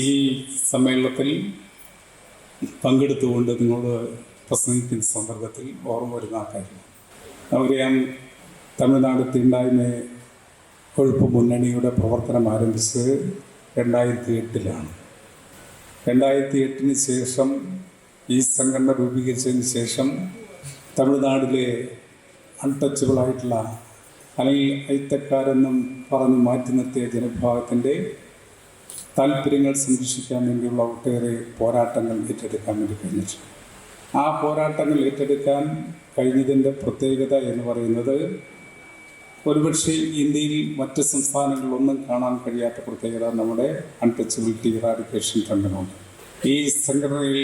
ഈ സമ്മേളനത്തിൽ പങ്കെടുത്തുകൊണ്ട് നിങ്ങളോട് പ്രസംഗിക്കുന്ന സന്ദർഭത്തിൽ ഓർമ്മ വരുന്ന കാര്യം നമുക്കറിയാം. തമിഴ്നാട് തീണ്ടായ്മ ഒഴിപ്പ് മുന്നണിയുടെ പ്രവർത്തനം ആരംഭിച്ചത് 2008-ലാണ്. 2008-ന് ശേഷം ഈ സംഘടന രൂപീകരിച്ചതിന് ശേഷം തമിഴ്നാട്ടിലെ അൺടച്ചബിളായിട്ടുള്ള അല്ലെങ്കിൽ അയിത്തക്കാരെന്നും പറഞ്ഞ് മാറ്റി നിർത്തിയ ജനവിഭാഗത്തിൻ്റെ താല്പര്യങ്ങൾ സംരക്ഷിക്കാൻ വേണ്ടിയുള്ള ഒട്ടേറെ പോരാട്ടങ്ങൾ ഏറ്റെടുക്കാൻ വേണ്ടി കഴിഞ്ഞിട്ടുണ്ട്. ആ പോരാട്ടങ്ങൾ ഏറ്റെടുക്കാൻ കഴിഞ്ഞതിൻ്റെ പ്രത്യേകത എന്ന് പറയുന്നത് ഒരുപക്ഷെ ഇന്ത്യയിൽ മറ്റ് സംസ്ഥാനങ്ങളിലൊന്നും കാണാൻ കഴിയാത്ത പ്രത്യേകത നമ്മുടെ അൺടച്ചബിലിറ്റി ഇറാഡിക്കേഷൻ ഫ്രണ്ടിനുണ്ട്. ഈ സംഘടനയിൽ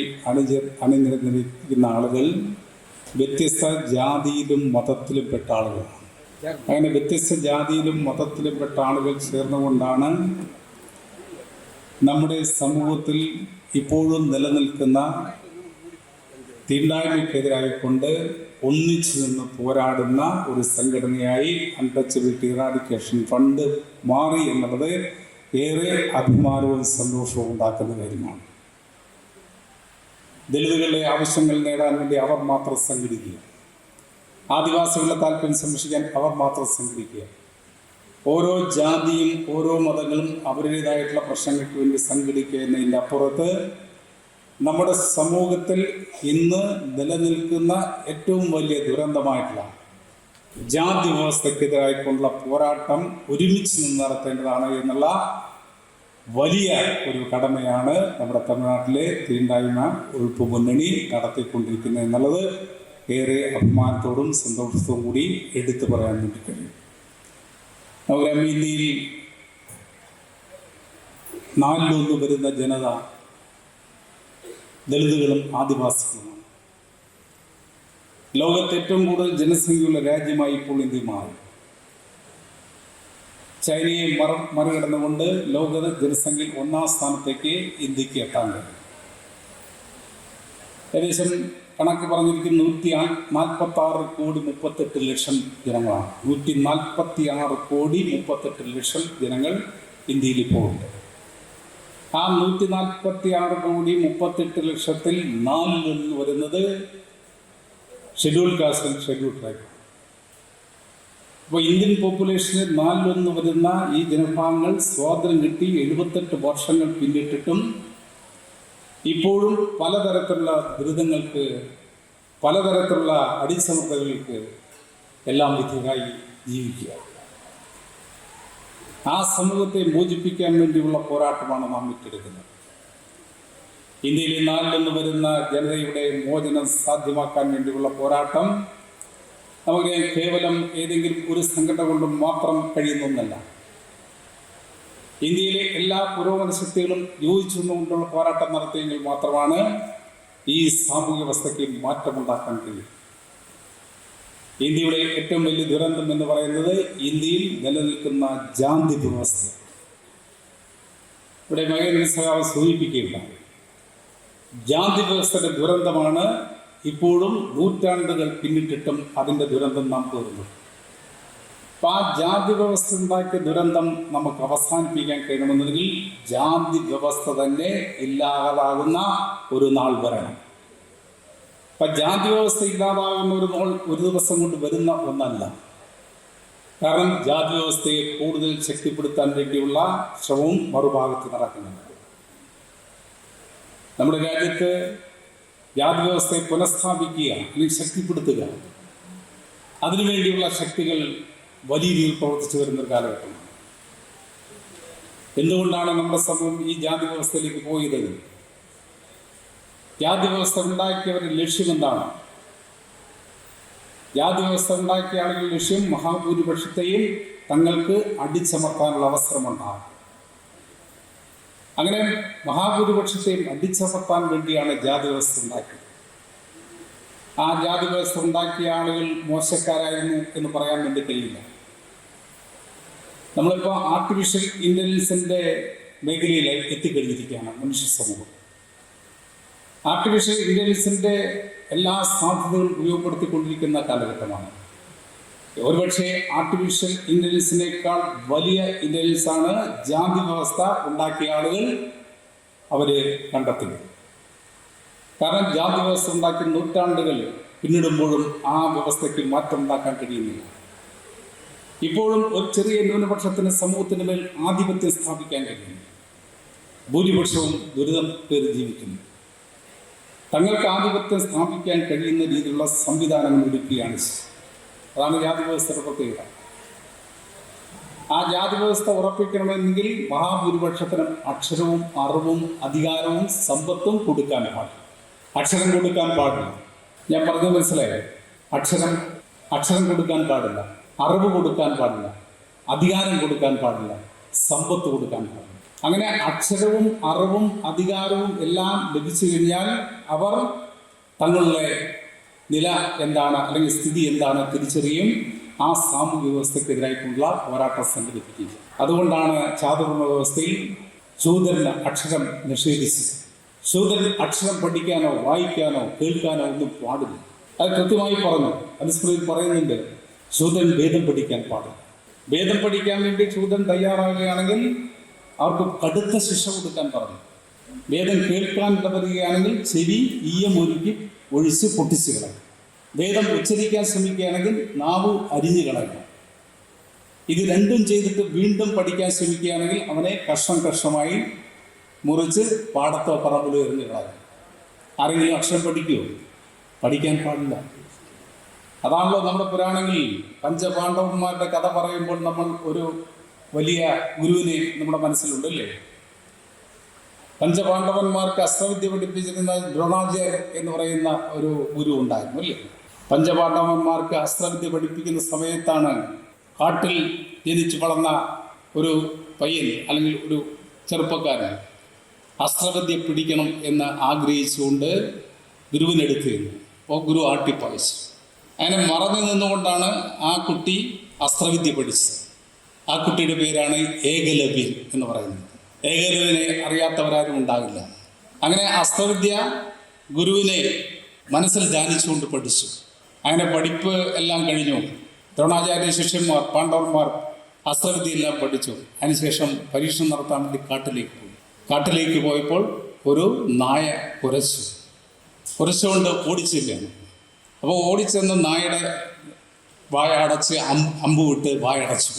അണിനിരന്നിരിക്കുന്ന ആളുകൾ വ്യത്യസ്ത ജാതിയിലും മതത്തിലും പെട്ട ആളുകളാണ്. അങ്ങനെ വ്യത്യസ്ത ജാതിയിലും മതത്തിലും പെട്ട ആളുകൾ ചേർന്നുകൊണ്ടാണ് നമ്മുടെ സമൂഹത്തിൽ ഇപ്പോഴും നിലനിൽക്കുന്ന തീണ്ടായ്മയ്ക്കെതിരായിക്കൊണ്ട് ഒന്നിച്ചു നിന്ന് പോരാടുന്ന ഒരു സംഘടനയായി അൺടച്ചബിലിറ്റി ഇറാഡിക്കേഷൻ ഫണ്ട് മാറി എന്നുള്ളത് ഏറെ അഭിമാനവും സന്തോഷവും ഉണ്ടാക്കുന്ന കാര്യമാണ്. ദളിതുകളുടെ ആവശ്യങ്ങൾ നേടാൻ വേണ്ടി അവർ മാത്രം സംഘടിക്കുക, ആദിവാസികളുടെ താല്പര്യം സംരക്ഷിക്കാൻ അവർ മാത്രം സംഘടിക്കുക, ഓരോ ജാതിയും ഓരോ മതങ്ങളും അവരുടേതായിട്ടുള്ള പ്രശ്നങ്ങൾക്ക് വേണ്ടി സംഘടിക്കുക എന്നതിൻ്റെ അപ്പുറത്ത് നമ്മുടെ സമൂഹത്തിൽ ഇന്ന് നിലനിൽക്കുന്ന ഏറ്റവും വലിയ ദുരന്തമായിട്ടുള്ള ജാതി വ്യവസ്ഥക്കെതിരായിക്കൊണ്ടുള്ള പോരാട്ടം ഒരുമിച്ച് നിന്ന് നടത്തേണ്ടതാണ് എന്നുള്ള വലിയ ഒരു കടമയാണ് നമ്മുടെ തമിഴ്നാട്ടിലെ തീണ്ടായ്മ ഒഴിപ്പ് മുന്നണി നടത്തിക്കൊണ്ടിരിക്കുന്നത് എന്നുള്ളത് ഏറെ അഭിമാനത്തോടും സന്തോഷത്തോടും കൂടി എടുത്തു പറയാൻ വേണ്ടി കഴിയും. നമ്മുടെ ഇന്ത്യയിൽ 4/1 വരുന്ന ജനത ദളിതുകളും ആദിവാസികളുമാണ്. ലോകത്ത് ഏറ്റവും കൂടുതൽ ജനസംഖ്യയുള്ള രാജ്യമായി ഇപ്പോൾ ഇന്ത്യ മാറി. ചൈനയെ മറികടന്നുകൊണ്ട് ലോക ജനസംഖ്യയിൽ 1-ാം സ്ഥാനത്തേക്ക് ഇന്ത്യക്ക് എത്താൻ കഴിയും. ഏകദേശം കണക്ക് പറഞ്ഞിരിക്കുന്ന 146 കോടി 38 ലക്ഷം ജനങ്ങളാണ്. 146 കോടി 38 ലക്ഷം ജനങ്ങൾ ഇന്ത്യയിൽ ഇപ്പോൾ ഉണ്ട്. ആ 146 കോടി 38 ലക്ഷത്തിൽ 4/1 വരുന്നത് ഷെഡ്യൂൾ കാസ്റ്റ്, ഷെഡ്യൂൾ ട്രൈബ്. അപ്പോൾ ഇന്ത്യൻ പോപ്പുലേഷന് 4/1 വരുന്ന ഈ ജനവിഭാഗങ്ങൾ സ്വാതന്ത്ര്യം കിട്ടി 78 വർഷങ്ങൾ പിന്നിട്ടിട്ടും ഇപ്പോഴും പലതരത്തിലുള്ള ദുരിതങ്ങൾക്ക്, പലതരത്തിലുള്ള അടിച്ചമർത്തലുകൾക്ക് എല്ലാം വിധേയരായി ജീവിക്കുക. ആ സമൂഹത്തെ മോചിപ്പിക്കാൻ വേണ്ടിയുള്ള പോരാട്ടമാണ് നാം ഏറ്റെടുക്കുന്നത്. ഇന്ത്യയിലെ 4/1 വരുന്ന ജനതയുടെ മോചനം സാധ്യമാക്കാൻ വേണ്ടിയുള്ള പോരാട്ടം നമുക്കറിയാം, കേവലം ഏതെങ്കിലും ഒരു സംഘടന കൊണ്ട് മാത്രം കഴിയുന്നൊന്നല്ല. ഇന്ത്യയിലെ എല്ലാ പുരോഗമന ശക്തികളും യോജിച്ചുകൊണ്ടുള്ള പോരാട്ടം നടത്തിയെങ്കിൽ മാത്രമാണ് ഈ സാമൂഹ്യ വ്യവസ്ഥയ്ക്ക് മാറ്റമുണ്ടാക്കാൻ കഴിയും. ഇന്ത്യയുടെ ഏറ്റവും വലിയ ദുരന്തം എന്ന് പറയുന്നത് ഇന്ത്യയിൽ നിലനിൽക്കുന്ന ജാതി വ്യവസ്ഥ. ഇവിടെ മകേന്ദ്ര സഖാവ് സൂചിപ്പിക്കുകയുണ്ടായി. ജാതി വ്യവസ്ഥയുടെ ദുരന്തമാണ് ഇപ്പോഴും നൂറ്റാണ്ടുകൾ പിന്നിട്ടിട്ടും അതിൻ്റെ ദുരന്തം നാം തീർന്നു. അപ്പം ആ ജാതി വ്യവസ്ഥ ഉണ്ടാക്കിയ ദുരന്തം നമുക്ക് അവസാനിപ്പിക്കാൻ കഴിയണമെന്നുണ്ടെങ്കിൽ ജാതി വ്യവസ്ഥ തന്നെ ഇല്ലാതാകുന്ന ഒരു നാൾ വരണം. അപ്പം ജാതി വ്യവസ്ഥ ഇല്ലാതാകുന്ന ഒരു നാൾ ഒരു ദിവസം കൊണ്ട് വരുന്ന ഒന്നല്ല. കാരണം ജാതി വ്യവസ്ഥയെ കൂടുതൽ ശക്തിപ്പെടുത്താൻ വേണ്ടിയുള്ള ശ്രമവും മറുഭാഗത്ത് നടക്കുന്നുണ്ട്. നമ്മുടെ രാജ്യത്ത് ജാതി വ്യവസ്ഥയെ പുനഃസ്ഥാപിക്കുക അല്ലെങ്കിൽ ശക്തിപ്പെടുത്തുക, അതിനുവേണ്ടിയുള്ള ശക്തികൾ വലിയ രീതിയിൽ പ്രവർത്തിച്ചു വരുന്നൊരു കാലഘട്ടമാണ്. എന്തുകൊണ്ടാണ് നമ്മുടെ സമൂഹം ഈ ജാതി വ്യവസ്ഥയിലേക്ക് പോയത്? ജാതി വ്യവസ്ഥ ഉണ്ടാക്കിയവരുടെ ലക്ഷ്യം എന്താണ്? ജാതി വ്യവസ്ഥ ഉണ്ടാക്കിയ ആളുകളുടെ ലക്ഷ്യം മഹാഭൂരിപക്ഷത്തെയും തങ്ങൾക്ക് അടിച്ചമർത്താനുള്ള അവസരമുണ്ടാകും. അങ്ങനെ മഹാഭൂരിപക്ഷത്തെയും അടിച്ചമർത്താൻ വേണ്ടിയാണ് ജാതി വ്യവസ്ഥ ഉണ്ടാക്കിയത്. ആ ജാതി വ്യവസ്ഥ ഉണ്ടാക്കിയ ആളുകൾ മോശക്കാരായിരുന്നു എന്ന് പറയാൻ വേണ്ടി കഴിയില്ല. നമ്മളിപ്പോൾ ആർട്ടിഫിഷ്യൽ ഇൻ്റലിജൻസിൻ്റെ മേഖലയിൽ എത്തിക്കഴിഞ്ഞിരിക്കുകയാണ് മനുഷ്യ സമൂഹം. ആർട്ടിഫിഷ്യൽ ഇൻ്റലിജൻസിൻ്റെ എല്ലാ സാധ്യതകളും ഉപയോഗപ്പെടുത്തിക്കൊണ്ടിരിക്കുന്ന കാലഘട്ടമാണ്. ഒരുപക്ഷെ ആർട്ടിഫിഷ്യൽ ഇൻ്റലിജൻസിനേക്കാൾ വലിയ ഇൻ്റലിജൻസാണ് ജാതി വ്യവസ്ഥ ഉണ്ടാക്കിയ ആളുകൾ അവർ കണ്ടെത്തില്ല. കാരണം ജാതി വ്യവസ്ഥ ഉണ്ടാക്കി നൂറ്റാണ്ടുകൾ പിന്നിടുമ്പോഴും ആ വ്യവസ്ഥയ്ക്ക് മാറ്റം ഉണ്ടാക്കാൻ കഴിയുന്നില്ല. ഇപ്പോഴും ഒരു ചെറിയ ന്യൂനപക്ഷത്തിന് സമൂഹത്തിന് മേൽ ആധിപത്യം സ്ഥാപിക്കാൻ കഴിയുന്നു. ഭൂരിപക്ഷവും ദുരിതം പേര് ജീവിക്കുന്നു. തങ്ങൾക്ക് ആധിപത്യം സ്ഥാപിക്കാൻ കഴിയുന്ന രീതിയിലുള്ള സംവിധാനങ്ങൾ ഒരുക്കുകയാണ്. അതാണ് ജാതി വ്യവസ്ഥയുടെ പ്രത്യേകത. ആ ജാതി വ്യവസ്ഥ ഉറപ്പിക്കണമെങ്കിൽ മഹാഭൂരിപക്ഷത്തിനും അക്ഷരവും അറിവും അധികാരവും സമ്പത്തും കൊടുക്കാൻ പാടില്ല. അക്ഷരം കൊടുക്കാൻ പാടില്ല. ഞാൻ പറഞ്ഞത് മനസ്സിലായോ? അക്ഷരം കൊടുക്കാൻ പാടില്ല, അറിവ് കൊടുക്കാൻ പാടില്ല, അധികാരം കൊടുക്കാൻ പാടില്ല, സമ്പത്ത് കൊടുക്കാൻ പാടില്ല. അങ്ങനെ അക്ഷരവും അറിവും അധികാരവും എല്ലാം ലഭിച്ചു കഴിഞ്ഞാൽ അവർ തങ്ങളുടെ നില എന്താണ് അല്ലെങ്കിൽ സ്ഥിതി എന്താണ് തിരിച്ചറിയും. ആ സാമൂഹ്യ വ്യവസ്ഥക്കെതിരായിട്ടുള്ള പോരാട്ടം സംഘടിപ്പിക്കുക. അതുകൊണ്ടാണ് ചാതുർവർണ്ണ വ്യവസ്ഥയിൽ ശൂദ്രന് അക്ഷരം നിഷേധിച്ചത്. ശൂദ്രൻ അക്ഷരം പഠിക്കാനോ വായിക്കാനോ കേൾക്കാനോ ഒന്നും പാടില്ല. അത് കൃത്യമായി പറഞ്ഞു. അനുസ്മൃതിയിൽ പറയുന്നുണ്ട്, ശൂദ്രൻ വേദം പഠിക്കാൻ പാടില്ല. വേദം പഠിക്കാൻ വേണ്ടി ശൂദ്രൻ തയ്യാറാകുകയാണെങ്കിൽ അവർക്ക് കടുത്ത ശിക്ഷ കൊടുക്കാൻ പറഞ്ഞു. വേദം കേൾക്കാൻ ഇടവരികയാണെങ്കിൽ ചെവി ഈയമൊരുക്കി ഒഴിച്ച് പൊട്ടിച്ച് കളയും. വേദം ഉച്ചരിക്കാൻ ശ്രമിക്കുകയാണെങ്കിൽ നാവ് അരിഞ്ഞു കളയും. ഇത് രണ്ടും ചെയ്തിട്ട് വീണ്ടും പഠിക്കാൻ ശ്രമിക്കുകയാണെങ്കിൽ അവനെ കഷ്ണമായി മുറിച്ച് പാടത്തോ പറമ്പിലോ എറിഞ്ഞു കളയും. ആരെങ്കിലും അക്ഷരം പഠിക്കുമോ? പഠിക്കാൻ പാടില്ല. അതാണല്ലോ നമ്മുടെ പുരാണങ്ങളിൽ പഞ്ചപാണ്ഡവന്മാരുടെ കഥ പറയുമ്പോൾ നമ്മൾ ഒരു വലിയ ഗുരുവിനെ നമ്മുടെ മനസ്സിലുണ്ടല്ലേ. പഞ്ചപാണ്ഡവന്മാർക്ക് അസ്ത്രവിദ്യ പഠിപ്പിച്ചിരുന്ന ദ്രോണാചാര്യർ എന്ന് പറയുന്ന ഒരു ഗുരു ഉണ്ടായിരുന്നു അല്ലേ. പഞ്ചപാണ്ഡവന്മാർക്ക് അസ്ത്രവിദ്യ പഠിപ്പിക്കുന്ന സമയത്താണ് കാട്ടിൽ ജനിച്ചു വളർന്ന ഒരു പയ്യൻ അല്ലെങ്കിൽ ഒരു ചെറുപ്പക്കാരൻ അസ്ത്രവിദ്യ പിടിക്കണം എന്ന് ആഗ്രഹിച്ചുകൊണ്ട് ഗുരുവിനെടുത്തിരുന്നു. അപ്പോൾ ഗുരു ആട്ടിപ്പായിച്ചു. അങ്ങനെ മറഞ്ഞു നിന്നുകൊണ്ടാണ് ആ കുട്ടി അസ്ത്രവിദ്യ പഠിച്ചത്. ആ കുട്ടിയുടെ പേരാണ് ഏകലവ്യൻ എന്ന് പറയുന്നത്. ഏകലവ്യനെ അറിയാത്തവരാരും ഉണ്ടാകില്ല. അങ്ങനെ അസ്ത്രവിദ്യ ഗുരുവിനെ മനസ്സിൽ ധ്യാനിച്ചുകൊണ്ട് പഠിച്ചു. അങ്ങനെ പഠിപ്പ് എല്ലാം കഴിഞ്ഞു. ദ്രോണാചാര്യ ശിഷ്യന്മാർ പാണ്ഡവന്മാർ അസ്ത്രവിദ്യ എല്ലാം പഠിച്ചു. അതിനുശേഷം പരീക്ഷണം നടത്താൻ വേണ്ടി കാട്ടിലേക്ക് പോയി. കാട്ടിലേക്ക് പോയപ്പോൾ ഒരു നായ കുരച്ചുകൊണ്ട് ഓടിച്ചില്ല. അപ്പോൾ ഓടിച്ചെന്ന് നായയുടെ വായ അടച്ച് അമ്പ് വിട്ട് വായ അടച്ചു.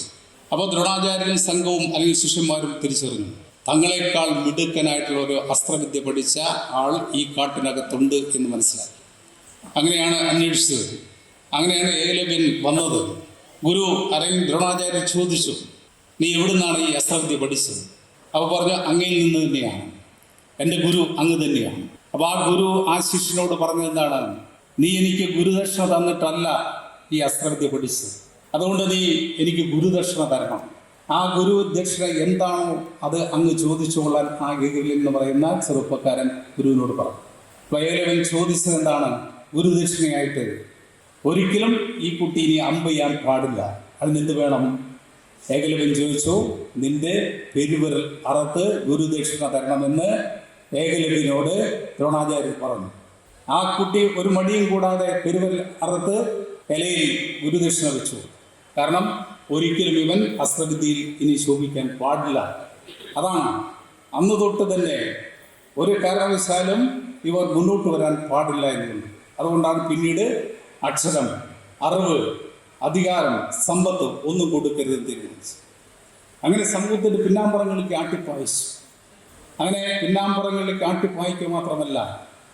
അപ്പോൾ ദ്രോണാചാര്യനും സംഘവും അല്ലെങ്കിൽ ശിഷ്യന്മാരും തിരിച്ചറിഞ്ഞു, തങ്ങളെക്കാൾ മിടുക്കനായിട്ടുള്ള ഒരു അസ്ത്രവിദ്യ പഠിച്ച ആൾ ഈ കാട്ടിനകത്തുണ്ട് എന്ന് മനസ്സിലാക്കി. അങ്ങനെയാണ് അന്വേഷിച്ചത്. അങ്ങനെയാണ് ഏകലവ്യൻ വന്നത്. ഗുരു അല്ലെങ്കിൽ ദ്രോണാചാര്യൻ ചോദിച്ചു, നീ എവിടുന്നാണ് ഈ അസ്ത്രവിദ്യ പഠിച്ചത്? അപ്പോൾ പറഞ്ഞു, അങ്ങയിൽ നിന്ന് തന്നെയാണ്, എൻ്റെ ഗുരു അങ്ങ് തന്നെയാണ്. അപ്പോൾ ആ ഗുരു ആ ശിഷ്യനോട് പറഞ്ഞത് എന്താണ്? നീ എനിക്ക് ഗുരുദക്ഷിണ തന്നിട്ടല്ല ഈ അസ്ത്രവിദ്യ പഠിച്ചത്, അതുകൊണ്ട് നീ എനിക്ക് ഗുരുദക്ഷിണ തരണം. ആ ഗുരു ദക്ഷിണ എന്താണോ അത് അങ്ങ് ചോദിച്ചുകൊള്ളാൻ ആ ഏകലവ്യൻ എന്ന് പറയുന്ന ചെറുപ്പക്കാരൻ ഗുരുവിനോട് പറഞ്ഞു. അപ്പോൾ ഏകലവ്യൻ ചോദിച്ചത് എന്താണ്? ഗുരുദക്ഷിണയായിട്ട് ഒരിക്കലും ഈ കുട്ടി ഇനി അമ്പ് ചെയ്യാൻ പാടില്ല, അതിനെന്ത് വേണം? ഏകലവ്യൻ ചോദിച്ചു, നിന്റെ പെരുവിരൽ അറുത്ത് ഗുരുദക്ഷിണ തരണമെന്ന് ഏകലവ്യനോട് ദ്രോണാചാര്യർ പറഞ്ഞു. ആ കുട്ടി ഒരു മടിയും കൂടാതെ പെരുവിരൽ അറുത്ത് ഇലയിൽ ഗുരുദക്ഷിണ വെച്ചു. കാരണം ഒരിക്കലും ഇവൻ അസ്ത്രവിദ്യയിൽ ഇനി ശോഭിക്കാൻ പാടില്ല. അതാണ് അന്ന് തൊട്ട് തന്നെ ഒരു കാരണവശാലും ഇവർ മുന്നോട്ട് വരാൻ പാടില്ല എന്നുണ്ട്. അതുകൊണ്ടാണ് പിന്നീട് അക്ഷരം, അറിവ്, അധികാരം, സമ്പത്ത് ഒന്നും കൊടുക്കരുതെന്ന് തീരുമാനിച്ചു. അങ്ങനെ സമൂഹത്തിൻ്റെ പിന്നാമ്പുറങ്ങളിലേക്ക് ആട്ടിപ്പായിച്ചു. അങ്ങനെ പിന്നാമ്പുറങ്ങളിലേക്ക് ആട്ടിപ്പായിക്കുക മാത്രമല്ല,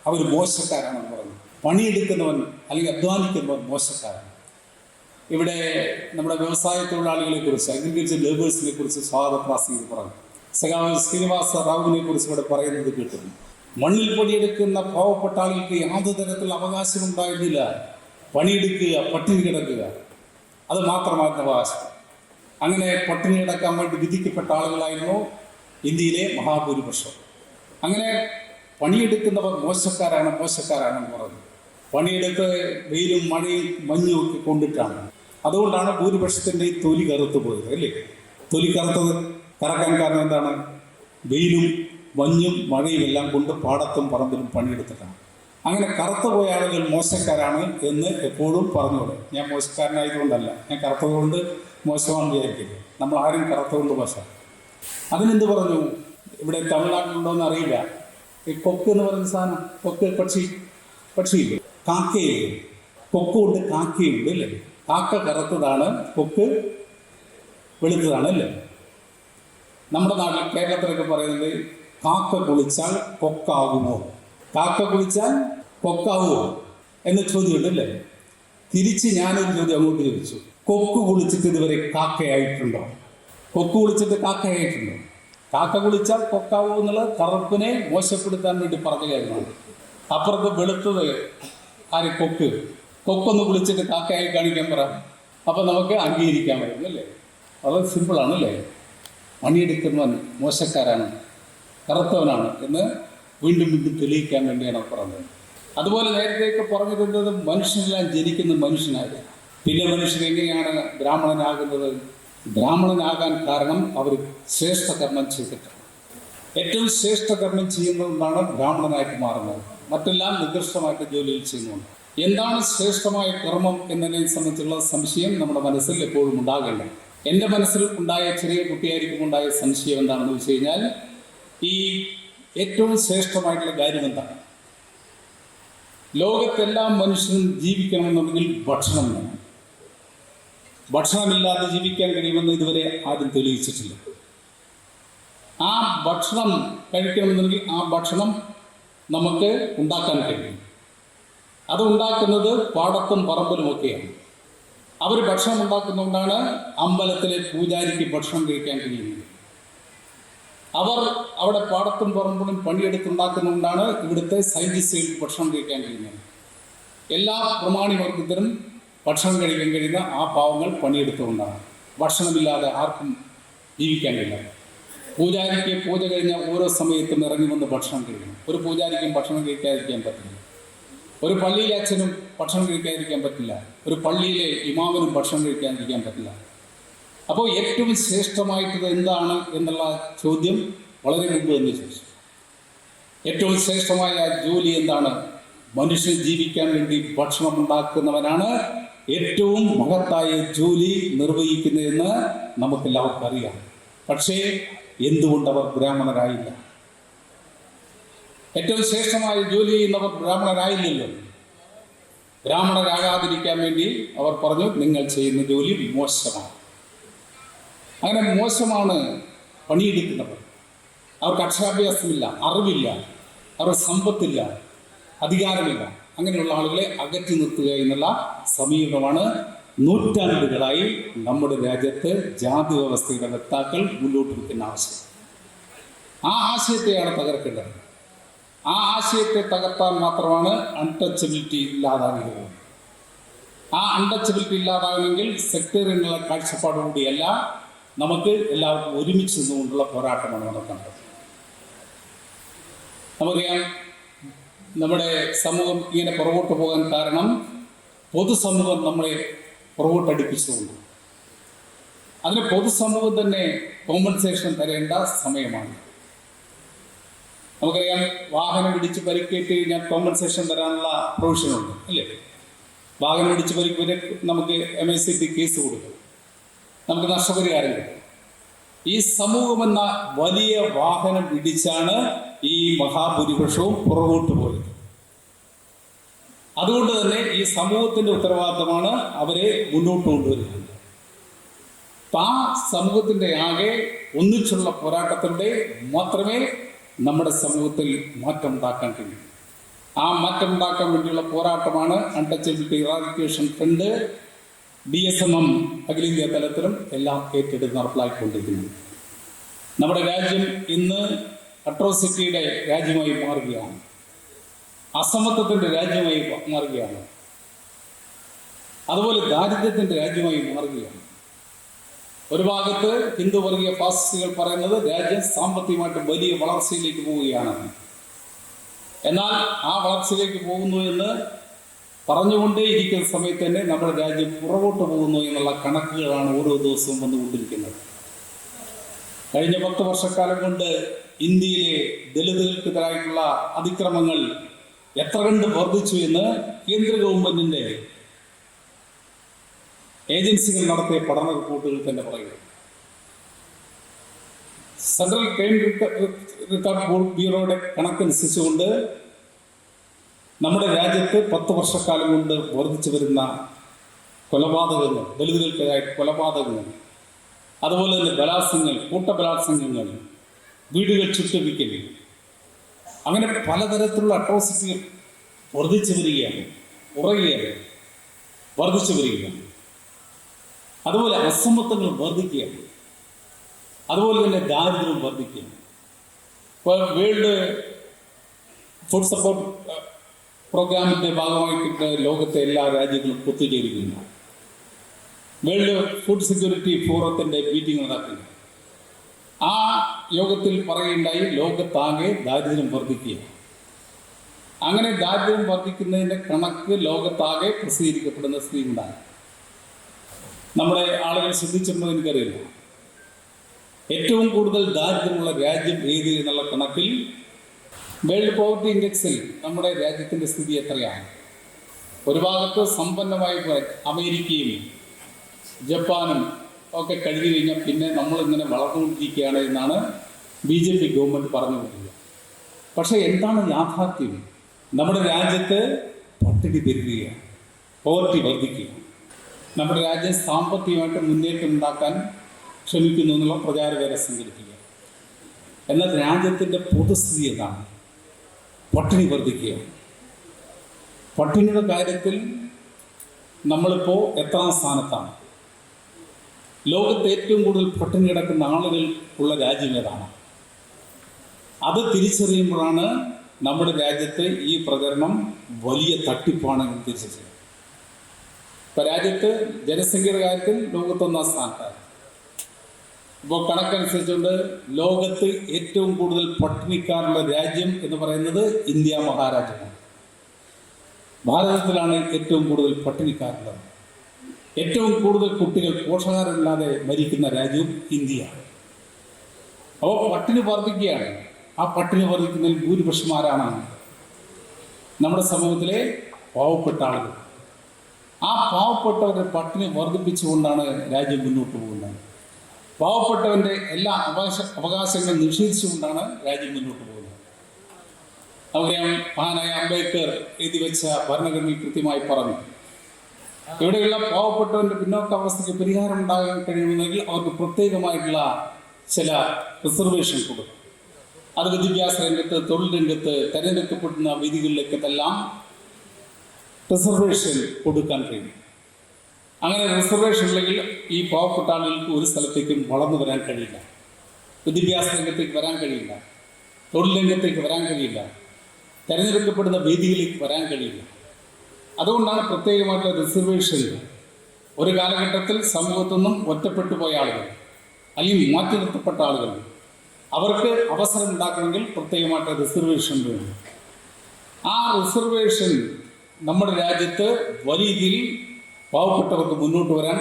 അവർ മോശക്കാരാണെന്ന് പറഞ്ഞു. പണിയെടുക്കുന്നവൻ അല്ലെങ്കിൽ അധ്വാനിക്കുന്നവൻ മോശക്കാരാണ്. ഇവിടെ നമ്മുടെ വ്യവസായ തൊഴിലാളികളെ കുറിച്ച്, അഗ്രികൾച്ചർ ലേബേഴ്സിനെ കുറിച്ച് സ്വാഗതപ്രാസംഗികർ പറഞ്ഞു. സഖാവ് ശ്രീനിവാസ റാവുവിനെ കുറിച്ച് ഇവിടെ പറയുന്നത് കേട്ടിരുന്നു. മണ്ണിൽ പണിയെടുക്കുന്ന പാവപ്പെട്ട ആളുകൾക്ക് യാതൊരു തരത്തിലുള്ള അവകാശമുണ്ടായിരുന്നില്ല. പണിയെടുക്കുക, പട്ടിണി കിടക്കുക, അത് മാത്രമായിരുന്നു അവകാശം. അങ്ങനെ പട്ടിണി കിടക്കാൻ വേണ്ടി വിധിക്കപ്പെട്ട ആളുകളായിരുന്നു ഇന്ത്യയിലെ മഹാഭൂരിപക്ഷം. അങ്ങനെ പണിയെടുക്കുന്നവർ മോശക്കാരാണെന്ന് പറഞ്ഞു. പണിയെടുത്ത് വെയിലും മഴയും മഞ്ഞും ഒക്കെ കൊണ്ടിട്ടാണ്. അതുകൊണ്ടാണ് ഭൂരിപക്ഷത്തിൻ്റെ തൊലി കറുത്തു പോയത് അല്ലേ. തൊലി കറക്കാൻ കാരണം എന്താണ്? വെയിലും മഞ്ഞും മഴയും എല്ലാം കൊണ്ട് പാടത്തും പറമ്പിലും പണിയെടുത്തിട്ടാണ്. അങ്ങനെ കറുത്തുപോയ ആളുകൾ മോശക്കാരാണ് എന്ന് എപ്പോഴും പറഞ്ഞോളൂ. ഞാൻ മോശക്കാരനായതുകൊണ്ടല്ല, ഞാൻ കറുത്തതുകൊണ്ട് മോശമാണെന്ന് വിചാരിക്കില്ല. നമ്മൾ ആരും കറുത്തതുകൊണ്ട് മോശം. അതിനെന്ത് പറഞ്ഞു? ഇവിടെ തമിഴ്നാട്ടിലുണ്ടോയെന്ന് അറിയില്ല. ഈ കൊക്ക് എന്ന് പറയുന്ന സാധനം, കൊക്ക് പക്ഷിയില്ലേ, കാക്കയില്ലേ, കൊക്കുണ്ട് കാക്കയുണ്ട് അല്ലേ. കാക്ക കറുത്തതാണ്, കൊക്ക് വെളുത്തതാണ് അല്ലേ. നമ്മുടെ നാട്ടിൽ കേരളത്തിലൊക്കെ പറയുന്നത് കാക്ക കുളിച്ചാൽ കൊക്കാകുമോ, കാക്ക കുളിച്ചാൽ കൊക്കാവുമോ എന്ന് ചോദ്യമുണ്ട് അല്ലേ. തിരിച്ച് ഞാനൊരു ചോദ്യം അങ്ങോട്ട് ചോദിച്ചു, കൊക്ക് കുളിച്ചിട്ട് ഇതുവരെ കാക്കയായിട്ടുണ്ടോ? കൊക്ക് കുളിച്ചിട്ട് കാക്കയായിട്ടുണ്ടോ? കാക്ക കുളിച്ചാൽ കൊക്കാവോ എന്നുള്ളത് കറുപ്പിനെ മോശപ്പെടുത്താൻ വേണ്ടി പറഞ്ഞ കാര്യമാണ്. അപ്പുറത്ത് വെളുത്തത് ആര്? കൊക്കൊന്ന് കുളിച്ചിട്ട് കാക്കയായി കാണിക്കാൻ പറ, അപ്പം നമുക്ക് അംഗീകരിക്കാൻ പറ്റും അല്ലേ. വളരെ സിമ്പിളാണ് അല്ലേ. പണിയെടുക്കുന്നവൻ മോശക്കാരാണ്, കറുത്തവനാണ് എന്ന് വീണ്ടും വീണ്ടും തെളിയിക്കാൻ വേണ്ടിയാണ് പറഞ്ഞത്. അതുപോലെ നേരത്തെയൊക്കെ പറഞ്ഞിരുന്നത് മനുഷ്യനെല്ലാം ജനിക്കുന്ന മനുഷ്യനായ, പിന്നെ മനുഷ്യൻ എങ്ങനെയാണ് ബ്രാഹ്മണനാകുന്നത്? ബ്രാഹ്മണനാകാൻ കാരണം അവർ ശ്രേഷ്ഠകർമ്മം ചെയ്തിട്ടാണ്. ഏറ്റവും ശ്രേഷ്ഠകർമ്മം ചെയ്യുന്നതുകൊണ്ടാണ് ബ്രാഹ്മണനായിട്ട് മാറുന്നത്. മറ്റെല്ലാം നികൃഷ്ടമായിട്ട് ജോലിയിൽ ചെയ്യുന്നുണ്ട്. എന്താണ് ശ്രേഷ്ഠമായ കർമ്മം എന്നതിനെ സംബന്ധിച്ചുള്ള സംശയം നമ്മുടെ മനസ്സിൽ എപ്പോഴും ഉണ്ടാകേണ്ട. എൻ്റെ മനസ്സിൽ ഉണ്ടായ, ചെറിയ കുട്ടിയായിരിക്കും ഉണ്ടായ സംശയം എന്താണെന്ന് വെച്ച് കഴിഞ്ഞാൽ, ഈ ഏറ്റവും ശ്രേഷ്ഠമായിട്ടുള്ള കാര്യം എന്താണ്? ലോകത്തെല്ലാ മനുഷ്യനും ജീവിക്കണമെന്നുണ്ടെങ്കിൽ ഭക്ഷണം വേണം. ഭക്ഷണമില്ലാതെ ജീവിക്കാൻ കഴിയുമെന്ന് ഇതുവരെ ആരും തെളിയിച്ചിട്ടില്ല. ആ ഭക്ഷണം കഴിക്കണമെന്നുണ്ടെങ്കിൽ ആ ഭക്ഷണം നമുക്ക് ഉണ്ടാക്കാൻ കഴിയും. അത് ഉണ്ടാക്കുന്നത് പാടത്തും പറമ്പിലുമൊക്കെയാണ്. അവർ ഭക്ഷണം ഉണ്ടാക്കുന്നതുകൊണ്ടാണ് അമ്പലത്തിലെ പൂജാരിക്ക് ഭക്ഷണം കഴിക്കാൻ കഴിയുന്നത്. അവർ അവിടെ പാടത്തും പറമ്പിലും പണിയെടുത്തുണ്ടാക്കുന്നതുകൊണ്ടാണ് ഇവിടുത്തെ സയൻറ്റിസ്റ്റുകൾക്ക് ഭക്ഷണം കഴിക്കാൻ കഴിയുന്നത്. എല്ലാ പ്രമാണി വർഗത്തിനും ഭക്ഷണം കഴിക്കാൻ കഴിയുന്ന ആ പാവങ്ങൾ പണിയെടുത്തുകൊണ്ടാണ്. ഭക്ഷണമില്ലാതെ ആർക്കും ജീവിക്കാൻ കഴിയില്ല. പൂജാരിക്ക് പൂജ കഴിഞ്ഞ ഓരോ സമയത്തും ഇറങ്ങി വന്ന് ഭക്ഷണം കഴിക്കണം. ഒരു പൂജാരിക്കും ഭക്ഷണം കഴിക്കാതിരിക്കാൻ പറ്റില്ല. ഒരു പള്ളിയിലെ അച്ഛനും ഭക്ഷണം കഴിക്കാതിരിക്കാൻ പറ്റില്ല. ഒരു പള്ളിയിലെ ഇമാമിനും ഭക്ഷണം കഴിക്കാതിരിക്കാൻ പറ്റില്ല. അപ്പോൾ ഏറ്റവും ശ്രേഷ്ഠമായിട്ടത് എന്താണ് എന്നുള്ള ചോദ്യം വളരെ മുമ്പ് തന്നെ ചോദിച്ചു. ഏറ്റവും ശ്രേഷ്ഠമായ ജോലി എന്താണ്? മനുഷ്യൻ ജീവിക്കാൻ വേണ്ടി ഭക്ഷണം ഉണ്ടാക്കുന്നവനാണ് ഏറ്റവും മഹത്തായ ജോലി നിർവഹിക്കുന്നതെന്ന് നമുക്കെല്ലാവർക്കും അറിയാം. പക്ഷേ എന്തുകൊണ്ടവർ ബ്രാഹ്മണരായില്ല? ഏറ്റവും ശ്രേഷ്ഠമായ ജോലി ചെയ്യുന്നവർ ബ്രാഹ്മണരായില്ലല്ലോ. ബ്രാഹ്മണരാകാതിരിക്കാൻ വേണ്ടി അവർ പറഞ്ഞു, നിങ്ങൾ ചെയ്യുന്ന ജോലി മോശമാണ്. അങ്ങനെ മോശമാണ് പണിയെടുക്കുന്നവർ. അവർക്ക് അക്ഷരാഭ്യാസമില്ല, അറിവില്ല, അവർക്ക് സമ്പത്തില്ല, അധികാരമില്ല. അങ്ങനെയുള്ള ആളുകളെ അകറ്റി നിർത്തുക എന്നുള്ള സമീപനമാണ് നൂറ്റാണ്ടുകളായി നമ്മുടെ രാജ്യത്ത് ജാതി വ്യവസ്ഥയുടെ വക്താക്കൾ മുന്നോട്ട് വയ്ക്കുന്ന ആശയം. ആ ആശയത്തെയാണ് തകർക്കേണ്ടത്. ആ ആശയത്തെ തകർത്താൽ മാത്രമാണ് അൺടച്ചബിലിറ്റി ഇല്ലാതാകുന്നത്. ആ അൺടച്ചബിലിറ്റി ഇല്ലാതാകണമെങ്കിൽ സെക്ടറിനുള്ള കാഴ്ചപ്പാടുകൂടിയല്ല, നമുക്ക് എല്ലാവർക്കും ഒരുമിച്ച് നിന്നുകൊണ്ടുള്ള പോരാട്ടമാണ് നടക്കേണ്ടത്. നമുക്കറിയാം, നമ്മുടെ സമൂഹം ഇങ്ങനെ പുറകോട്ട് പോകാൻ കാരണം പൊതുസമൂഹം നമ്മളെ പുറകോട്ടടിപ്പിച്ചുകൊണ്ട്. അതിന് പൊതുസമൂഹം തന്നെ കോമ്പൻസേഷൻ തരേണ്ട സമയമാണ്. നമുക്കറിയാം, വാഹനം ഇടിച്ച് പരിക്കേറ്റ് കഴിഞ്ഞാൽ കോമ്പൻസേഷൻ തരാനുള്ള പ്രൊവിഷനുണ്ട് അല്ലേ. വാഹനം ഇടിച്ച് പരിക്കേറ്റ് നമുക്ക് MICT കേസ് കൊടുക്കും, നമുക്ക് നഷ്ടപരിഹാരം കിട്ടും. ഈ സമൂഹമെന്ന വലിയ വാഹനം ഇടിച്ചാണ് ഈ മഹാഭൂരിപക്ഷവും പുറകോട്ട് പോയത്. അതുകൊണ്ട് തന്നെ ഈ സമൂഹത്തിൻ്റെ ഉത്തരവാദിത്തമാണ് അവരെ മുന്നോട്ട് കൊണ്ടുവരുന്നത്. ആ സമൂഹത്തിൻ്റെ ആകെ ഒന്നിച്ചുള്ള പോരാട്ടത്തിലൂടെ മാത്രമേ നമ്മുടെ സമൂഹത്തിൽ മാറ്റം ഉണ്ടാക്കാൻ കഴിയും. ആ മാറ്റം ഉണ്ടാക്കാൻ വേണ്ടിയുള്ള പോരാട്ടമാണ് അൺടച്ചബിലിറ്റി ഇറാഡിക്കേഷൻ ഫ്രണ്ട്, DSMM അഖിലേന്ത്യാ തലത്തിലും എല്ലാം ഏറ്റെടുത്ത് നടപ്പിലാക്കിക്കൊണ്ടിരിക്കുന്നത്. നമ്മുടെ രാജ്യം ഇന്ന് അട്രോസിറ്റിയുടെ രാജ്യമായി മാറുകയാണ്, അസമത്വത്തിൻ്റെ രാജ്യമായി മാറുകയാണ്, അതുപോലെ ദാരിദ്ര്യത്തിൻ്റെ രാജ്യമായി മാറുകയാണ്. ഒരു ഭാഗത്ത് ഹിന്ദു വർഗീയ ഫാസിസ്റ്റുകൾ പറയുന്നത് രാജ്യം സാമ്പത്തികമായിട്ട് വലിയ വളർച്ചയിലേക്ക് പോവുകയാണ്. എന്നാൽ ആ വളർച്ചയിലേക്ക് പോകുന്നു എന്ന് പറഞ്ഞുകൊണ്ടേയിരിക്കുന്ന സമയത്ത് തന്നെ നമ്മുടെ രാജ്യം പുറകോട്ട് പോകുന്നു എന്നുള്ള കണക്കുകളാണ് ഓരോ ദിവസവും വന്നുകൊണ്ടിരിക്കുന്നത്. കഴിഞ്ഞ 10 വർഷക്കാലം കൊണ്ട് ഇന്ത്യയിലെ ദളിതുകൾക്കെതിരായിട്ടുള്ള അതിക്രമങ്ങൾ എത്ര കണ്ട് വർദ്ധിച്ചു എന്ന് കേന്ദ്ര ഗവൺമെന്റിന്റെ ഏജൻസികൾ നടത്തിയ പഠന റിപ്പോർട്ടുകൾ തന്നെ പറയുന്നു. സെൻട്രൽ ക്രൈം റെക്കോർഡ് ബ്യൂറോയുടെ കണക്കനുസരിച്ചുകൊണ്ട് നമ്മുടെ രാജ്യത്ത് 10 വർഷക്കാലം കൊണ്ട് വർദ്ധിച്ചു വരുന്ന കൊലപാതകങ്ങൾ, ദളിതുകൾക്കെതിരായ കൊലപാതകങ്ങൾ, അതുപോലെ തന്നെ ബലാത്സംഗങ്ങൾ, കൂട്ടബലാത്സംഗങ്ങൾ, വീടുകൾ ചുറ്റപ്പിക്കൽ, അങ്ങനെ പലതരത്തിലുള്ള അട്രോസിറ്റികൾ വർദ്ധിച്ചു വരികയാണ്, വർദ്ധിച്ചു വരികയാണ്. അതുപോലെ അസമത്വങ്ങൾ വർദ്ധിക്കുകയാണ്, അതുപോലെ തന്നെ ദാരിദ്ര്യം വർദ്ധിക്കുകയാണ്. ഇപ്പോൾ വേൾഡ് ഫുഡ് സപ്പോർട്ട് പ്രോഗ്രാമിൻ്റെ ഭാഗമായിട്ട് ലോകത്തെ എല്ലാ രാജ്യങ്ങളും ഒത്തുചേരുകയാണ്. വേൾഡ് ഫുഡ് സെക്യൂരിറ്റി ഫോറത്തിൻ്റെ മീറ്റിംഗ് നടക്കുന്നു. ആ യോഗത്തിൽ പറയുണ്ടായി ലോകത്താകെ ദാരിദ്ര്യം വർദ്ധിക്കുകയാണ്. അങ്ങനെ ദാരിദ്ര്യം വർദ്ധിക്കുന്നതിൻ്റെ കണക്ക് ലോകത്താകെ പ്രസിദ്ധീകരിക്കപ്പെടുന്ന സ്ഥിതി ഉണ്ടായി. നമ്മുടെ ആളുകൾ ശ്രദ്ധിച്ചിട്ടുണ്ടോ എനിക്കറിയില്ല. ഏറ്റവും കൂടുതൽ ദാരിദ്ര്യമുള്ള രാജ്യം ഏത് എന്നുള്ള കണക്കിൽ വേൾഡ് പോവർട്ടി ഇൻഡെക്സിൽ നമ്മുടെ രാജ്യത്തിൻ്റെ സ്ഥിതി എത്രയാണ്? ഒരു ഭാഗത്ത് സമ്പന്നമായി അമേരിക്കയും ജപ്പാനും ഒക്കെ കഴിഞ്ഞു കഴിഞ്ഞാൽ പിന്നെ നമ്മളിങ്ങനെ വളർന്നുകൊണ്ടിരിക്കുകയാണ് എന്നാണ് BJP ഗവൺമെൻറ് പറഞ്ഞുകൊണ്ടിരിക്കുക. പക്ഷേ എന്താണ് യാഥാർത്ഥ്യം? നമ്മുടെ രാജ്യത്ത് പട്ടിണി പെരുകുകയാണ്, പോവർട്ടി വർദ്ധിക്കുകയാണ്. നമ്മുടെ രാജ്യം സാമ്പത്തികമായിട്ട് മുന്നേറ്റം ഉണ്ടാക്കാൻ ശ്രമിക്കുന്നു എന്നുള്ള പ്രചാരവേല സംഘടിപ്പിക്കുക. എന്നാൽ രാജ്യത്തിൻ്റെ പൊതുസ്ഥിതി എന്താണ്? പട്ടിണി വർദ്ധിക്കുകയാണ്. പട്ടിണിയുടെ കാര്യത്തിൽ നമ്മളിപ്പോൾ എത്രാം സ്ഥാനത്താണ്? ലോകത്ത് ഏറ്റവും കൂടുതൽ പട്ടിണി കിടക്കുന്ന ആളുകൾ ഉള്ള രാജ്യം ഏതാണ്? അത് തിരിച്ചറിയുമ്പോഴാണ് നമ്മുടെ രാജ്യത്ത് ഈ പ്രചരണം വലിയ തട്ടിപ്പാണെന്ന് തിരിച്ചറിയുന്നത്. ഇപ്പോൾ രാജ്യത്ത് ജനസംഖ്യയുടെ കാര്യത്തിൽ ലോകത്തൊന്നാം സ്ഥാനത്താണ്. ഇപ്പോൾ കണക്കനുസരിച്ചുകൊണ്ട് ലോകത്ത് ഏറ്റവും കൂടുതൽ പട്ടിണിക്കാരുള്ള രാജ്യം എന്ന് പറയുന്നത് ഇന്ത്യ മഹാരാജ്യമാണ്. ഭാരതത്തിലാണ് ഏറ്റവും കൂടുതൽ പട്ടിണിക്കാരുള്ളത്. ഏറ്റവും കൂടുതൽ കുട്ടികൾ പോഷകാഹാരമില്ലാതെ മരിക്കുന്ന രാജ്യവും ഇന്ത്യയാണ്. അപ്പോൾ പട്ടിണി വർദ്ധിക്കുകയാണ്. ആ പട്ടിണി വർദ്ധിക്കുന്നതിൽ ഭൂരിപക്ഷം ആരാണ്? നമ്മുടെ സമൂഹത്തിലെ പാവപ്പെട്ട ആളുകൾ. ആ പാവപ്പെട്ടവരുടെ പട്ടിണി വർദ്ധിപ്പിച്ചുകൊണ്ടാണ് രാജ്യം മുന്നോട്ട് പോകുന്നത്. പാവപ്പെട്ടവൻ്റെ എല്ലാ അവകാശങ്ങളും നിഷേധിച്ചുകൊണ്ടാണ് രാജ്യം മുന്നോട്ട് പോകുന്നത്. നമുക്കറിയാം, മഹാനായ അംബേദ്കർ എഴുതി വെച്ച ഭരണഘടനയിൽ കൃത്യമായി പറഞ്ഞു, ഇവിടെയുള്ള പാവപ്പെട്ടവൻ്റെ പിന്നോക്കാവസ്ഥയ്ക്ക് പരിഹാരം ഉണ്ടാകാൻ കഴിയുമെങ്കിൽ അവർക്ക് പ്രത്യേകമായിട്ടുള്ള ചില റിസർവേഷൻ കൊടുക്കും. അത് വിദ്യാഭ്യാസ രംഗത്ത്, തൊഴിൽ രംഗത്ത്, തിരഞ്ഞെടുക്കപ്പെടുന്ന വേദികളിലേക്കെല്ലാം റിസർവേഷൻ കൊടുക്കാൻ കഴിയും. അങ്ങനെ റിസർവേഷൻ ഉണ്ടെങ്കിൽ ഈ പാവപ്പെട്ട ആളുകൾക്ക് ഒരു സ്ഥലത്തേക്കും വളർന്നു വരാൻ കഴിയില്ല, വിദ്യാഭ്യാസ രംഗത്തേക്ക് വരാൻ കഴിയില്ല, തൊഴിൽ രംഗത്തേക്ക് വരാൻ കഴിയില്ല, തിരഞ്ഞെടുക്കപ്പെടുന്ന വേദികളിലേക്ക് വരാൻ കഴിയില്ല. അതുകൊണ്ടാണ് പ്രത്യേകമായിട്ടുള്ള റിസർവേഷൻ. ഒരു കാലഘട്ടത്തിൽ സമൂഹത്തു നിന്നും ഒറ്റപ്പെട്ടു പോയ ആളുകൾ അല്ലെങ്കിൽ മാറ്റി നിർത്തപ്പെട്ട ആളുകൾ, അവർക്ക് അവസരം ഉണ്ടാക്കണമെങ്കിൽ പ്രത്യേകമായിട്ട് റിസർവേഷൻ വേണം. ആ റിസർവേഷൻ നമ്മുടെ രാജ്യത്ത് വലിയ രീതിയിൽ പാവപ്പെട്ടവർക്ക് മുന്നോട്ട് വരാൻ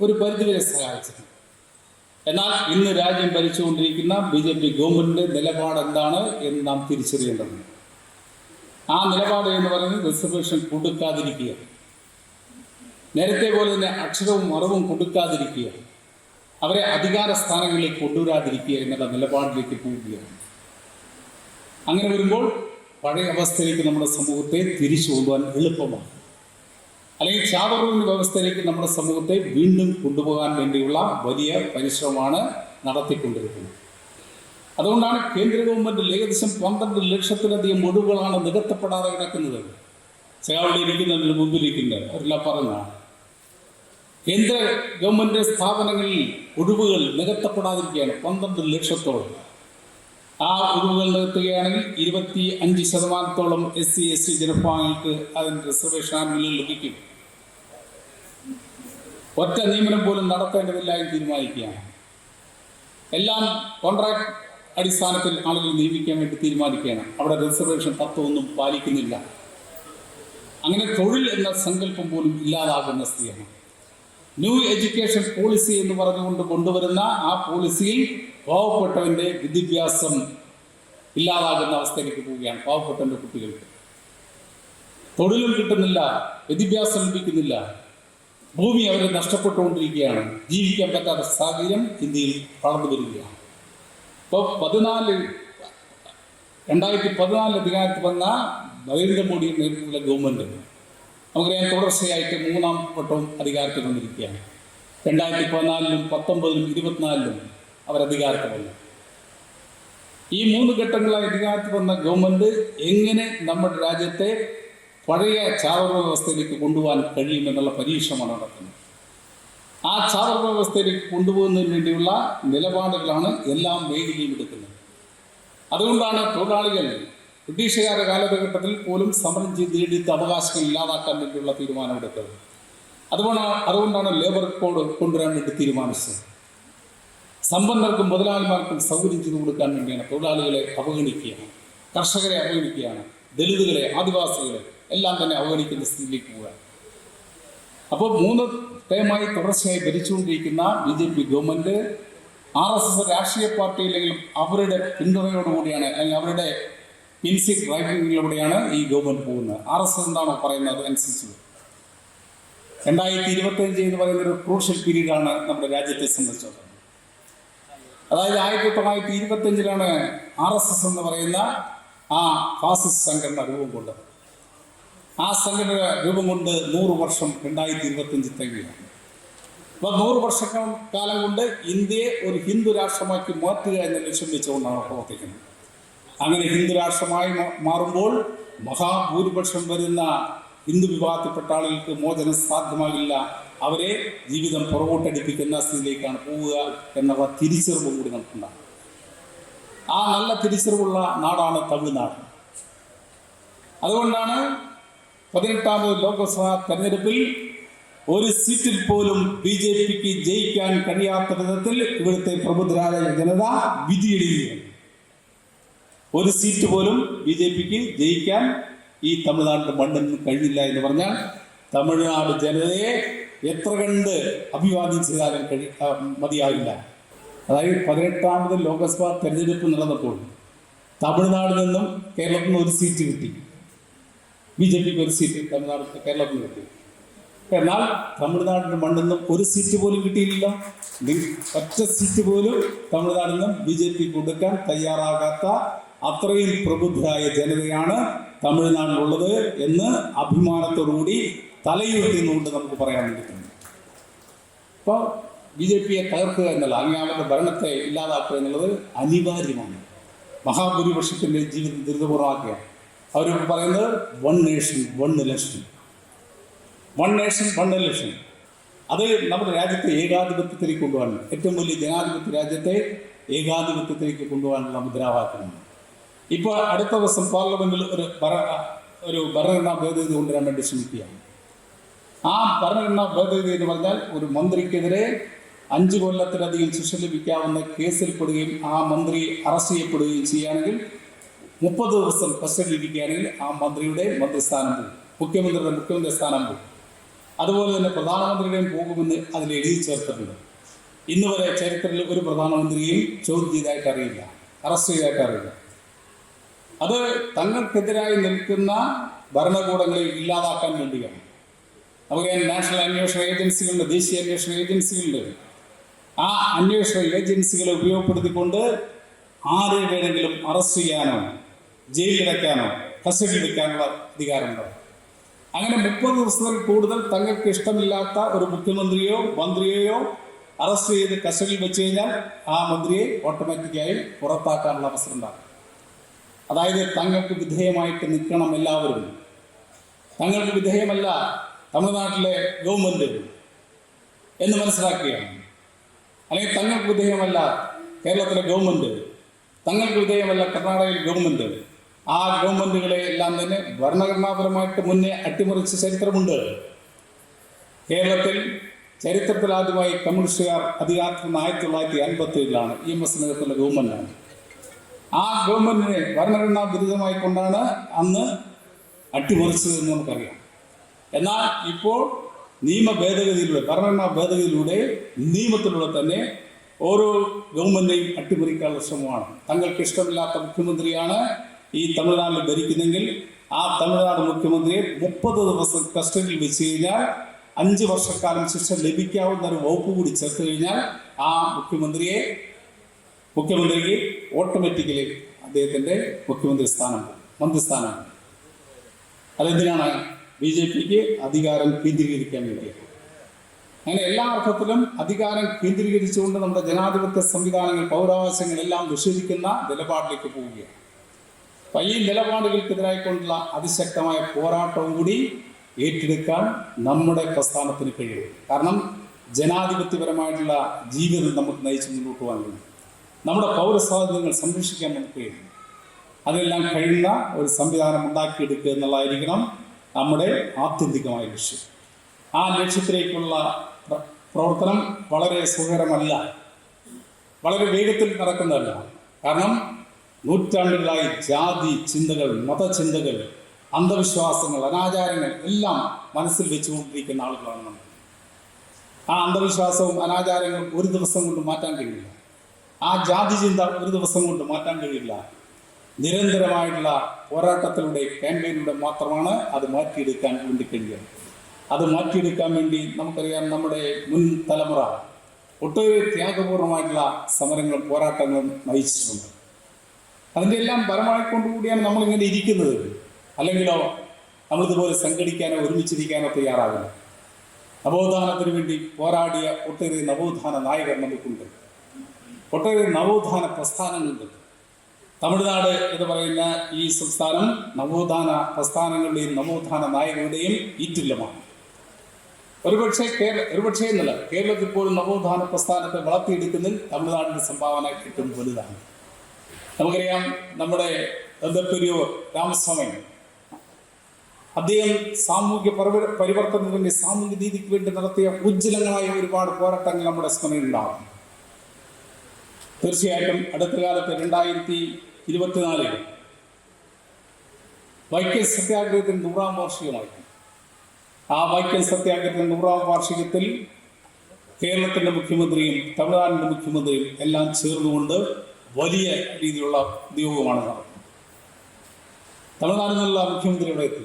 ഒരു പരിധിവരെ സഹായിച്ചിട്ടുണ്ട്. എന്നാൽ ഇന്ന് രാജ്യം ഭരിച്ചുകൊണ്ടിരിക്കുന്ന BJP ഗവൺമെൻറ്റിൻ്റെ നിലപാട് എന്താണ് എന്ന് നാം തിരിച്ചറിയേണ്ടതുണ്ട്. ആ നിലപാട് എന്ന് പറയുന്നത് റിസർവേഷൻ കൊടുക്കാതിരിക്കുക, നേരത്തെ പോലെ തന്നെ അക്ഷരവും അറിവും കൊടുക്കാതിരിക്കുക, അവരെ അധികാര സ്ഥാനങ്ങളിലേക്ക് കൊണ്ടുവരാതിരിക്കുക എന്നുള്ള നിലപാടിലേക്ക് പോവുകയാണ്. അങ്ങനെ വരുമ്പോൾ പഴയ അവസ്ഥയിലേക്ക് നമ്മുടെ സമൂഹത്തെ തിരിച്ചു കൊണ്ടുപോകാൻ എളുപ്പമാണ്. അല്ലെങ്കിൽ ചാവറൂരിൻ്റെ വ്യവസ്ഥയിലേക്ക് നമ്മുടെ സമൂഹത്തെ വീണ്ടും കൊണ്ടുപോകാൻ വേണ്ടിയുള്ള വലിയ പരിശ്രമമാണ് നടത്തിക്കൊണ്ടിരിക്കുന്നത്. അതുകൊണ്ടാണ് കേന്ദ്ര ഗവൺമെൻറ് ഏകദേശം 12 ലക്ഷത്തിലധികം ഒഴിവുകളാണ് നികത്തപ്പെടാതെ കിടക്കുന്നത്. അവിടെ ഇരിക്കുന്നതിന് മുമ്പിലിരിക്കുന്നത് അവരെല്ലാം പറഞ്ഞാണ്, കേന്ദ്ര ഗവൺമെൻറ് സ്ഥാപനങ്ങളിൽ ഒഴിവുകൾ നികത്തപ്പെടാതിരിക്കുകയാണ് 12 ലക്ഷത്തോളം. ആ ഒഴിവുകൾ നികത്തുകയാണെങ്കിൽ 25% SC/ST ജനവിഭാഗങ്ങൾക്ക് അതിന് റിസർവേഷൻ ആനുകൂല്യം ലഭിക്കും. ഒറ്റ നിയമനം പോലും നടത്തേണ്ടതില്ല എന്ന് തീരുമാനിക്കുകയാണ്. എല്ലാം കോൺട്രാക്ട് അടിസ്ഥാനത്തിൽ ആളുകൾ നിയമിക്കാൻ വേണ്ടി തീരുമാനിക്കുകയാണ്. അവിടെ റിസർവേഷൻ തത്വമൊന്നും പാലിക്കുന്നില്ല. അങ്ങനെ തൊഴിൽ എന്ന സങ്കല്പം പോലും ഇല്ലാതാകുന്ന സ്ഥിതിയാണ്. ന്യൂ എഡ്യൂക്കേഷൻ പോളിസി എന്ന് പറഞ്ഞുകൊണ്ട് കൊണ്ടുവരുന്ന ആ പോളിസിയിൽ പാവപ്പെട്ടവൻ്റെ വിദ്യാഭ്യാസം ഇല്ലാതാകുന്ന അവസ്ഥയിലേക്ക് പോവുകയാണ്. പാവപ്പെട്ടവൻ്റെ കുട്ടികൾക്ക് തൊഴിലും കിട്ടുന്നില്ല, വിദ്യാഭ്യാസം ലഭിക്കുന്നില്ല, ഭൂമി അവരെ നഷ്ടപ്പെട്ടുകൊണ്ടിരിക്കുകയാണ്. ജീവിക്കാൻ പറ്റാത്ത സാഹചര്യം ഇന്ത്യയിൽ വളർന്നു വരികയാണ്. ഇപ്പോൾ 2014 അധികാരത്തിൽ വന്ന നരേന്ദ്രമോദിയുടെ നേതൃത്വത്തിലുള്ള ഗവൺമെൻറ് നമുക്കറിയാം തുടർച്ചയായിട്ട് 3-ാം വട്ടവും അധികാരത്തിൽ വന്നിരിക്കുകയാണ്. 2014-ലും 19-ലും 24-ലും അവർ അധികാരത്തിൽ വന്നു. ഈ 3 ഘട്ടങ്ങളായി അധികാരത്തിൽ വന്ന ഗവൺമെൻറ് എങ്ങനെ നമ്മുടെ രാജ്യത്തെ പഴയ ചാവർ വ്യവസ്ഥയിലേക്ക് കൊണ്ടുപോകാൻ കഴിയുമെന്നുള്ള പരീക്ഷണമാണ് നടത്തുന്നത്. ആ ചാവർ വ്യവസ്ഥയിലേക്ക് കൊണ്ടുപോകുന്നതിന് വേണ്ടിയുള്ള നിലപാടുകളാണ് എല്ലാ മേഖലയും എടുക്കുന്നത്. അതുകൊണ്ടാണ് തൊഴിലാളികൾ ബ്രിട്ടീഷുകാരുടെ കാലഘട്ടത്തിൽ പോലും സമരം ചെയ്ത് നേടിയ അവകാശങ്ങൾ ഇല്ലാതാക്കാൻ വേണ്ടിയുള്ള തീരുമാനമെടുത്തത്. അതുകൊണ്ടാണ് ലേബർ കോഡ് കൊണ്ടുവരാൻ വേണ്ടി തീരുമാനിച്ചത്. സമ്പന്നർക്കും മുതലാളിമാർക്കും സൗകര്യം ചെയ്തു കൊടുക്കാൻ വേണ്ടിയാണ് തൊഴിലാളികളെ അവഗണിക്കുകയാണ്, കർഷകരെ അവഗണിക്കുകയാണ്, ദളിതുകളെ, ആദിവാസികളെ എല്ലാം തന്നെ അവഗണിക്കുന്ന സ്ഥിതിയിലേക്ക് പോവുക. അപ്പോൾ 3 ടൈമായി തുടർച്ചയായി ഭരിച്ചുകൊണ്ടിരിക്കുന്ന BJP ഗവൺമെൻറ് RSS രാഷ്ട്രീയ പാർട്ടിയിലെങ്കിലും അവരുടെ പിന്തുണയോടുകൂടിയാണ്, അല്ലെങ്കിൽ അവരുടെ പിൻസി ഡ്രൈവിങ്ങിലൂടെയാണ് ഈ ഗവൺമെൻറ് പോകുന്നത്. RSS എന്താണോ പറയുന്നത് അതനുസരിച്ച് 2025 എന്ന് പറയുന്ന ഒരു ക്രൂഷ്യൽ പീരീഡാണ് നമ്മുടെ രാജ്യത്തെ സംബന്ധിച്ചത്. അതായത് 1925-ലാണ് RSS എന്ന് പറയുന്ന ആ ഫാസിസ്റ്റ് സംഘടന രൂപം കൊണ്ടത്. ആ സംഘടന രൂപം കൊണ്ട് 100 വർഷം 2025 തികയാണ്. അപ്പോൾ 100 വർഷക്കാലം കൊണ്ട് ഇന്ത്യയെ ഒരു ഹിന്ദു രാഷ്ട്രമാക്കി മാറ്റുക എന്ന ലക്ഷ്യം വെച്ചുകൊണ്ടാണ് പ്രവർത്തിക്കുന്നത്. അങ്ങനെ ഹിന്ദു രാഷ്ട്രമായി മാറുമ്പോൾ മഹാഭൂരിപക്ഷം വരുന്ന ഹിന്ദു വിഭാഗത്തിൽപ്പെട്ട ആളുകൾക്ക് മോചനം സാധ്യമാകില്ല. അവരെ ജീവിതം പുറകോട്ടടിപ്പിക്കുന്ന സ്ഥിതിയിലേക്കാണ് പോവുക എന്നുള്ള തിരിച്ചറിവും കൂടി നമുക്കുണ്ടാകും. ആ നല്ല തിരിച്ചറിവുള്ള നാടാണ് തമിഴ്നാട്. അതുകൊണ്ടാണ് 18ാമത് ലോക്സഭാ തെരഞ്ഞെടുപ്പിൽ ഒരു സീറ്റിൽ പോലും BJPക്ക് ജയിക്കാൻ കഴിയാത്ത വിധത്തിൽ ഇവിടുത്തെ പ്രബുദ്ധരായ ജനത വിധിയെഴുതുകയാണ്. ഒരു സീറ്റ് പോലും BJPക്ക് ജയിക്കാൻ ഈ തമിഴ്നാടിന്റെ മണ്ണിൽ കഴിഞ്ഞില്ല എന്ന് പറഞ്ഞാൽ തമിഴ്നാട് ജനതയെ എത്ര കണ്ട് അഭിവാദ്യം ചെയ്താലും മതിയാവില്ല. അതായത് 18ാമത് ലോക്സഭാ തെരഞ്ഞെടുപ്പ് നടന്നപ്പോൾ തമിഴ്നാടിൽ നിന്നും കേരളത്തിൽ നിന്ന് ഒരു സീറ്റ് കിട്ടി, BJPക്ക് ഒരു സീറ്റ് കേരളത്തിൽ നിന്ന് കിട്ടി. എന്നാൽ തമിഴ്നാടിൻ്റെ മണ്ണിൽ നിന്നും ഒരു സീറ്റ് പോലും കിട്ടിയില്ല. ഒറ്റ സീറ്റ് പോലും തമിഴ്നാടിൽ നിന്നും BJP കൊടുക്കാൻ തയ്യാറാകാത്ത അത്രയും പ്രബുദ്ധരായ ജനതയാണ് തമിഴ്നാട്ടിലുള്ളത് എന്ന് അഭിമാനത്തോടുകൂടി തലയുയർത്തിയെന്നുകൊണ്ട് നമുക്ക് പറയാൻ വേണ്ടിയിട്ടുണ്ട്. അപ്പോൾ BJPയെ തകർക്കുക എന്നല്ല, അങ്ങനെ അവരുടെ ഭരണത്തെ ഇല്ലാതാക്കുക എന്നുള്ളത് അനിവാര്യമാണ്. മഹാഭൂരിപക്ഷത്തിൻ്റെ ജീവിതം ദുരിതപൂർവ്വമാക്കുക. അവർ പറയുന്നത് 1 നേഷൻ 1 ഇലക്ഷൻ, 1 നേഷൻ 1 ഇലക്ഷൻ. അത് നമ്മുടെ രാജ്യത്തെ ഏകാധിപത്യത്തിലേക്ക് കൊണ്ടുപോകാൻ, ഏറ്റവും വലിയ ജനാധിപത്യ രാജ്യത്തെ ഏകാധിപത്യത്തിലേക്ക് കൊണ്ടുപോകാനുള്ള മുദ്രാവാക്യമാണ്. ഇപ്പോൾ അടുത്ത ദിവസം പാർലമെന്റിൽ ഒരു ഭരണഘടനാ ഭേദഗതി കൊണ്ടുവരാൻ വേണ്ടി ശ്രമിക്കുകയാണ്. ആ ഭരണഘടനാ ഭേദഗതി എന്ന് പറഞ്ഞാൽ ഒരു മന്ത്രിക്കെതിരെ 5 കൊല്ലത്തിലധികം ശിക്ഷ ലഭിക്കാവുന്ന കേസിൽപ്പെടുകയും ആ മന്ത്രി അറസ്റ്റ് ചെയ്യപ്പെടുകയും ചെയ്യുകയാണെങ്കിൽ 30 ദിവസം കസ്റ്റഡിയിലിരിക്കുകയാണെങ്കിൽ ആ മന്ത്രിയുടെ മന്ത്രിസ്ഥാനം പോകും, മുഖ്യമന്ത്രി സ്ഥാനം പോകും. അതുപോലെ തന്നെ പ്രധാനമന്ത്രിയുടെയും പോകുമെന്ന് അതിൽ എഴുതി ചേർത്തിട്ടുണ്ട്. ഇന്ന് വരെ ചരിത്രത്തിൽ ഒരു പ്രധാനമന്ത്രിയെയും ചോദ്യം ചെയ്തതായിട്ട് അറിയില്ല, അറസ്റ്റ് ചെയ്തതായിട്ട് അറിയില്ല. അത് തങ്ങൾക്കെതിരായി നിൽക്കുന്ന ഭരണകൂടങ്ങളെ ഇല്ലാതാക്കാൻ വേണ്ടിയാണ്. നമുക്കറിയാം, നാഷണൽ അന്വേഷണ ഏജൻസികളുണ്ട്, ദേശീയ അന്വേഷണ ഏജൻസികളുണ്ട്. ആ അന്വേഷണ ഏജൻസികളെ ഉപയോഗപ്പെടുത്തിക്കൊണ്ട് ആരെ വേണമെങ്കിലും അറസ്റ്റ് ചെയ്യാനോ ജയിലിലടയ്ക്കാനോ കസ്റ്റഡിയിൽ വയ്ക്കാനുള്ള അധികാരമുണ്ട്. അങ്ങനെ 30 ദിവസത്തിൽ കൂടുതൽ തങ്ങൾക്ക് ഇഷ്ടമില്ലാത്ത ഒരു മുഖ്യമന്ത്രിയോ മന്ത്രിയെയോ അറസ്റ്റ് ചെയ്ത് കസ്റ്റഡിയിൽ വെച്ച് കഴിഞ്ഞാൽ ആ മന്ത്രിയെ ഓട്ടോമാറ്റിക്കായി പുറത്താക്കാനുള്ള അവസരം ഉണ്ടാകും. അതായത് തങ്ങൾക്ക് വിധേയമായിട്ട് നിൽക്കണം എല്ലാവരും. തങ്ങൾക്ക് വിധേയമല്ല തമിഴ്നാട്ടിലെ ഗവൺമെൻറ് എന്ന് മനസ്സിലാക്കുകയാണ്. അല്ലെങ്കിൽ തങ്ങൾക്ക് വിധേയമല്ല കേരളത്തിലെ ഗവൺമെൻറ്, തങ്ങൾക്ക് വിധേയമല്ല കർണാടകയിലെ ഗവൺമെൻറ്. ആ ഗവൺമെൻറ്റുകളെ എല്ലാം തന്നെ ഭരണഘടനാപരമായിട്ട് മുന്നേ അട്ടിമറിച്ച ചരിത്രമുണ്ട്. കേരളത്തിൽ ചരിത്രത്തിലാദ്യമായി കമ്മ്യൂണിസ്റ്റുകാർ അധികാരത്തിൽ 1957-ലാണ് EMS നേതൃത്വത്തിലുള്ള ഗവൺമെൻറ്റാണ്. ആ ഗവൺമെൻറ്റിനെ ഭരണഘടനാ വിരുദ്ധമായി കൊണ്ടാണ് അന്ന് അട്ടിമറിച്ചതെന്ന് നമുക്കറിയാം. എന്നാൽ ഇപ്പോൾ ഭരണഘടനാ ഭേദഗതിയിലൂടെ നിയമത്തിലൂടെ തന്നെ ഓരോ ഗവൺമെൻറ്റിനെയും അട്ടിമറിക്കാനുള്ള ശ്രമമാണ്. തങ്ങൾക്ക് ഇഷ്ടമില്ലാത്ത മുഖ്യമന്ത്രിയാണ് ഈ തമിഴ്നാട്ടിൽ ഭരിക്കുന്നെങ്കിൽ ആ തമിഴ്നാട് മുഖ്യമന്ത്രിയെ 30 ദിവസം കസ്റ്റഡിയിൽ വെച്ച് കഴിഞ്ഞാൽ 5 വർഷക്കാലം ശിക്ഷ ലഭിക്കാവുന്ന ഒരു വകുപ്പ് കൂടി ചേർത്ത് കഴിഞ്ഞാൽ ആ മുഖ്യമന്ത്രിയെ മുഖ്യമന്ത്രിക്ക് ഓട്ടോമാറ്റിക്കലി അദ്ദേഹത്തിൻ്റെ മന്ത്രിസ്ഥാനം. അതെന്തിനാണ്? BJPക്ക് അധികാരം കേന്ദ്രീകരിക്കാൻ വേണ്ടിയാണ്. അങ്ങനെ എല്ലാ അർത്ഥത്തിലും അധികാരം കേന്ദ്രീകരിച്ചുകൊണ്ട് നമ്മുടെ ജനാധിപത്യ സംവിധാനങ്ങൾ, പൗരാവകാശങ്ങളെല്ലാം നിഷേധിക്കുന്ന നിലപാടിലേക്ക് പോവുകയാണ്. അപ്പം ഈ നിലപാടുകൾക്കെതിരായിക്കൊണ്ടുള്ള അതിശക്തമായ പോരാട്ടവും കൂടി ഏറ്റെടുക്കാൻ നമ്മുടെ പ്രസ്ഥാനത്തിന് കഴിയും. കാരണം ജനാധിപത്യപരമായിട്ടുള്ള ജീവിതം നമുക്ക് നയിച്ച് മുന്നോട്ട് പോകാൻ കഴിയും. നമ്മുടെ പൗരസ്വാതന്ത്ര്യങ്ങൾ സംരക്ഷിക്കാൻ നമുക്ക് കഴിയും. അതിനെല്ലാം കഴിയുന്ന ഒരു സംവിധാനം ഉണ്ടാക്കിയെടുക്കുക എന്നുള്ളതായിരിക്കണം നമ്മുടെ ആത്യന്തികമായ ലക്ഷ്യം. ആ ലക്ഷ്യത്തിലേക്കുള്ള പ്രവർത്തനം വളരെ സുഖകരമല്ല, വളരെ വേഗത്തിൽ നടക്കുന്നതല്ല. കാരണം നൂറ്റാണ്ടുകളായി ജാതി ചിന്തകൾ, മതചിന്തകൾ, അന്ധവിശ്വാസങ്ങൾ, അനാചാരങ്ങൾ എല്ലാം മനസ്സിൽ വെച്ചുകൊണ്ടിരിക്കുന്ന ആളുകളാണ് നമ്മൾ. ആ അന്ധവിശ്വാസവും അനാചാരങ്ങളും ഒരു ദിവസം കൊണ്ട് മാറ്റാൻ കഴിയില്ല. ആ ജാതി ചിന്ത ഒരു ദിവസം കൊണ്ട് മാറ്റാൻ കഴിയില്ല. നിരന്തരമായിട്ടുള്ള പോരാട്ടത്തിലൂടെ, ക്യാമ്പയിനിലൂടെ മാത്രമാണ് അത് മാറ്റിയെടുക്കാൻ വേണ്ടി കഴിയുക. അത് മാറ്റിയെടുക്കാൻ വേണ്ടി നമുക്കറിയാം, നമ്മുടെ മുൻ തലമുറ ഒട്ടേറെ ത്യാഗപൂർണമായിട്ടുള്ള സമരങ്ങളും പോരാട്ടങ്ങളും നയിച്ചിട്ടുണ്ട്. അതിൻ്റെ എല്ലാം പരമായിക്കൊണ്ടുകൂടിയാണ് നമ്മളിങ്ങനെ ഇരിക്കുന്നത്. അല്ലെങ്കിലോ നമ്മളിതുപോലെ സംഘടിക്കാനോ ഒരുമിച്ചിരിക്കാനോ തയ്യാറാവില്ല. നവോത്ഥാനത്തിന് വേണ്ടി പോരാടിയ ഒട്ടേറെ നവോത്ഥാന നായകർ നമുക്കുണ്ട്, ഒട്ടേറെ നവോത്ഥാന പ്രസ്ഥാനങ്ങളുണ്ട്. തമിഴ്നാട് എന്ന് പറയുന്ന ഈ സംസ്ഥാനം നവോത്ഥാന പ്രസ്ഥാനങ്ങളുടെയും നവോത്ഥാന നായകരുടെയും ഈറ്റില്ലമാണ്. ഒരുപക്ഷെ എന്നല്ല, കേരളത്തിൽ പോലും നവോത്ഥാന പ്രസ്ഥാനത്തെ വളർത്തിയെടുക്കുന്നതിൽ തമിഴ്നാടിൻ്റെ സംഭാവന ഏറ്റവും വലുതാണ്. നമുക്കറിയാം, നമ്മുടെ ദന്തപ്പെരിയോർ രാമസ്വാമി, അദ്ദേഹം സാമൂഹ്യ പരിവർത്തനത്തിന് വേണ്ടി, സാമൂഹ്യ നീതിക്ക് വേണ്ടി നടത്തിയ ഉജ്ജ്വലങ്ങളായ ഒരുപാട് പോരാട്ടങ്ങൾ നമ്മുടെ സ്മരണയിലുണ്ടാകും. തീർച്ചയായിട്ടും അടുത്ത കാലത്ത് 2024 വൈക്കം സത്യാഗ്രഹത്തിന് 100ാം വാർഷികമായിരുന്നു. ആ വൈക്കം സത്യാഗ്രഹത്തിന്റെ 100ാം വാർഷികത്തിൽ കേരളത്തിൻ്റെ മുഖ്യമന്ത്രിയും തമിഴ്നാടിൻ്റെ മുഖ്യമന്ത്രിയും എല്ലാം ചേർന്നുകൊണ്ട് വലിയ രീതിയിലുള്ള ഉദ്യോഗമാണ് നടത്തുന്നത്. തമിഴ്നാട്ടിൽ നിന്നുള്ള മുഖ്യമന്ത്രി ഇവിടെ എത്തി.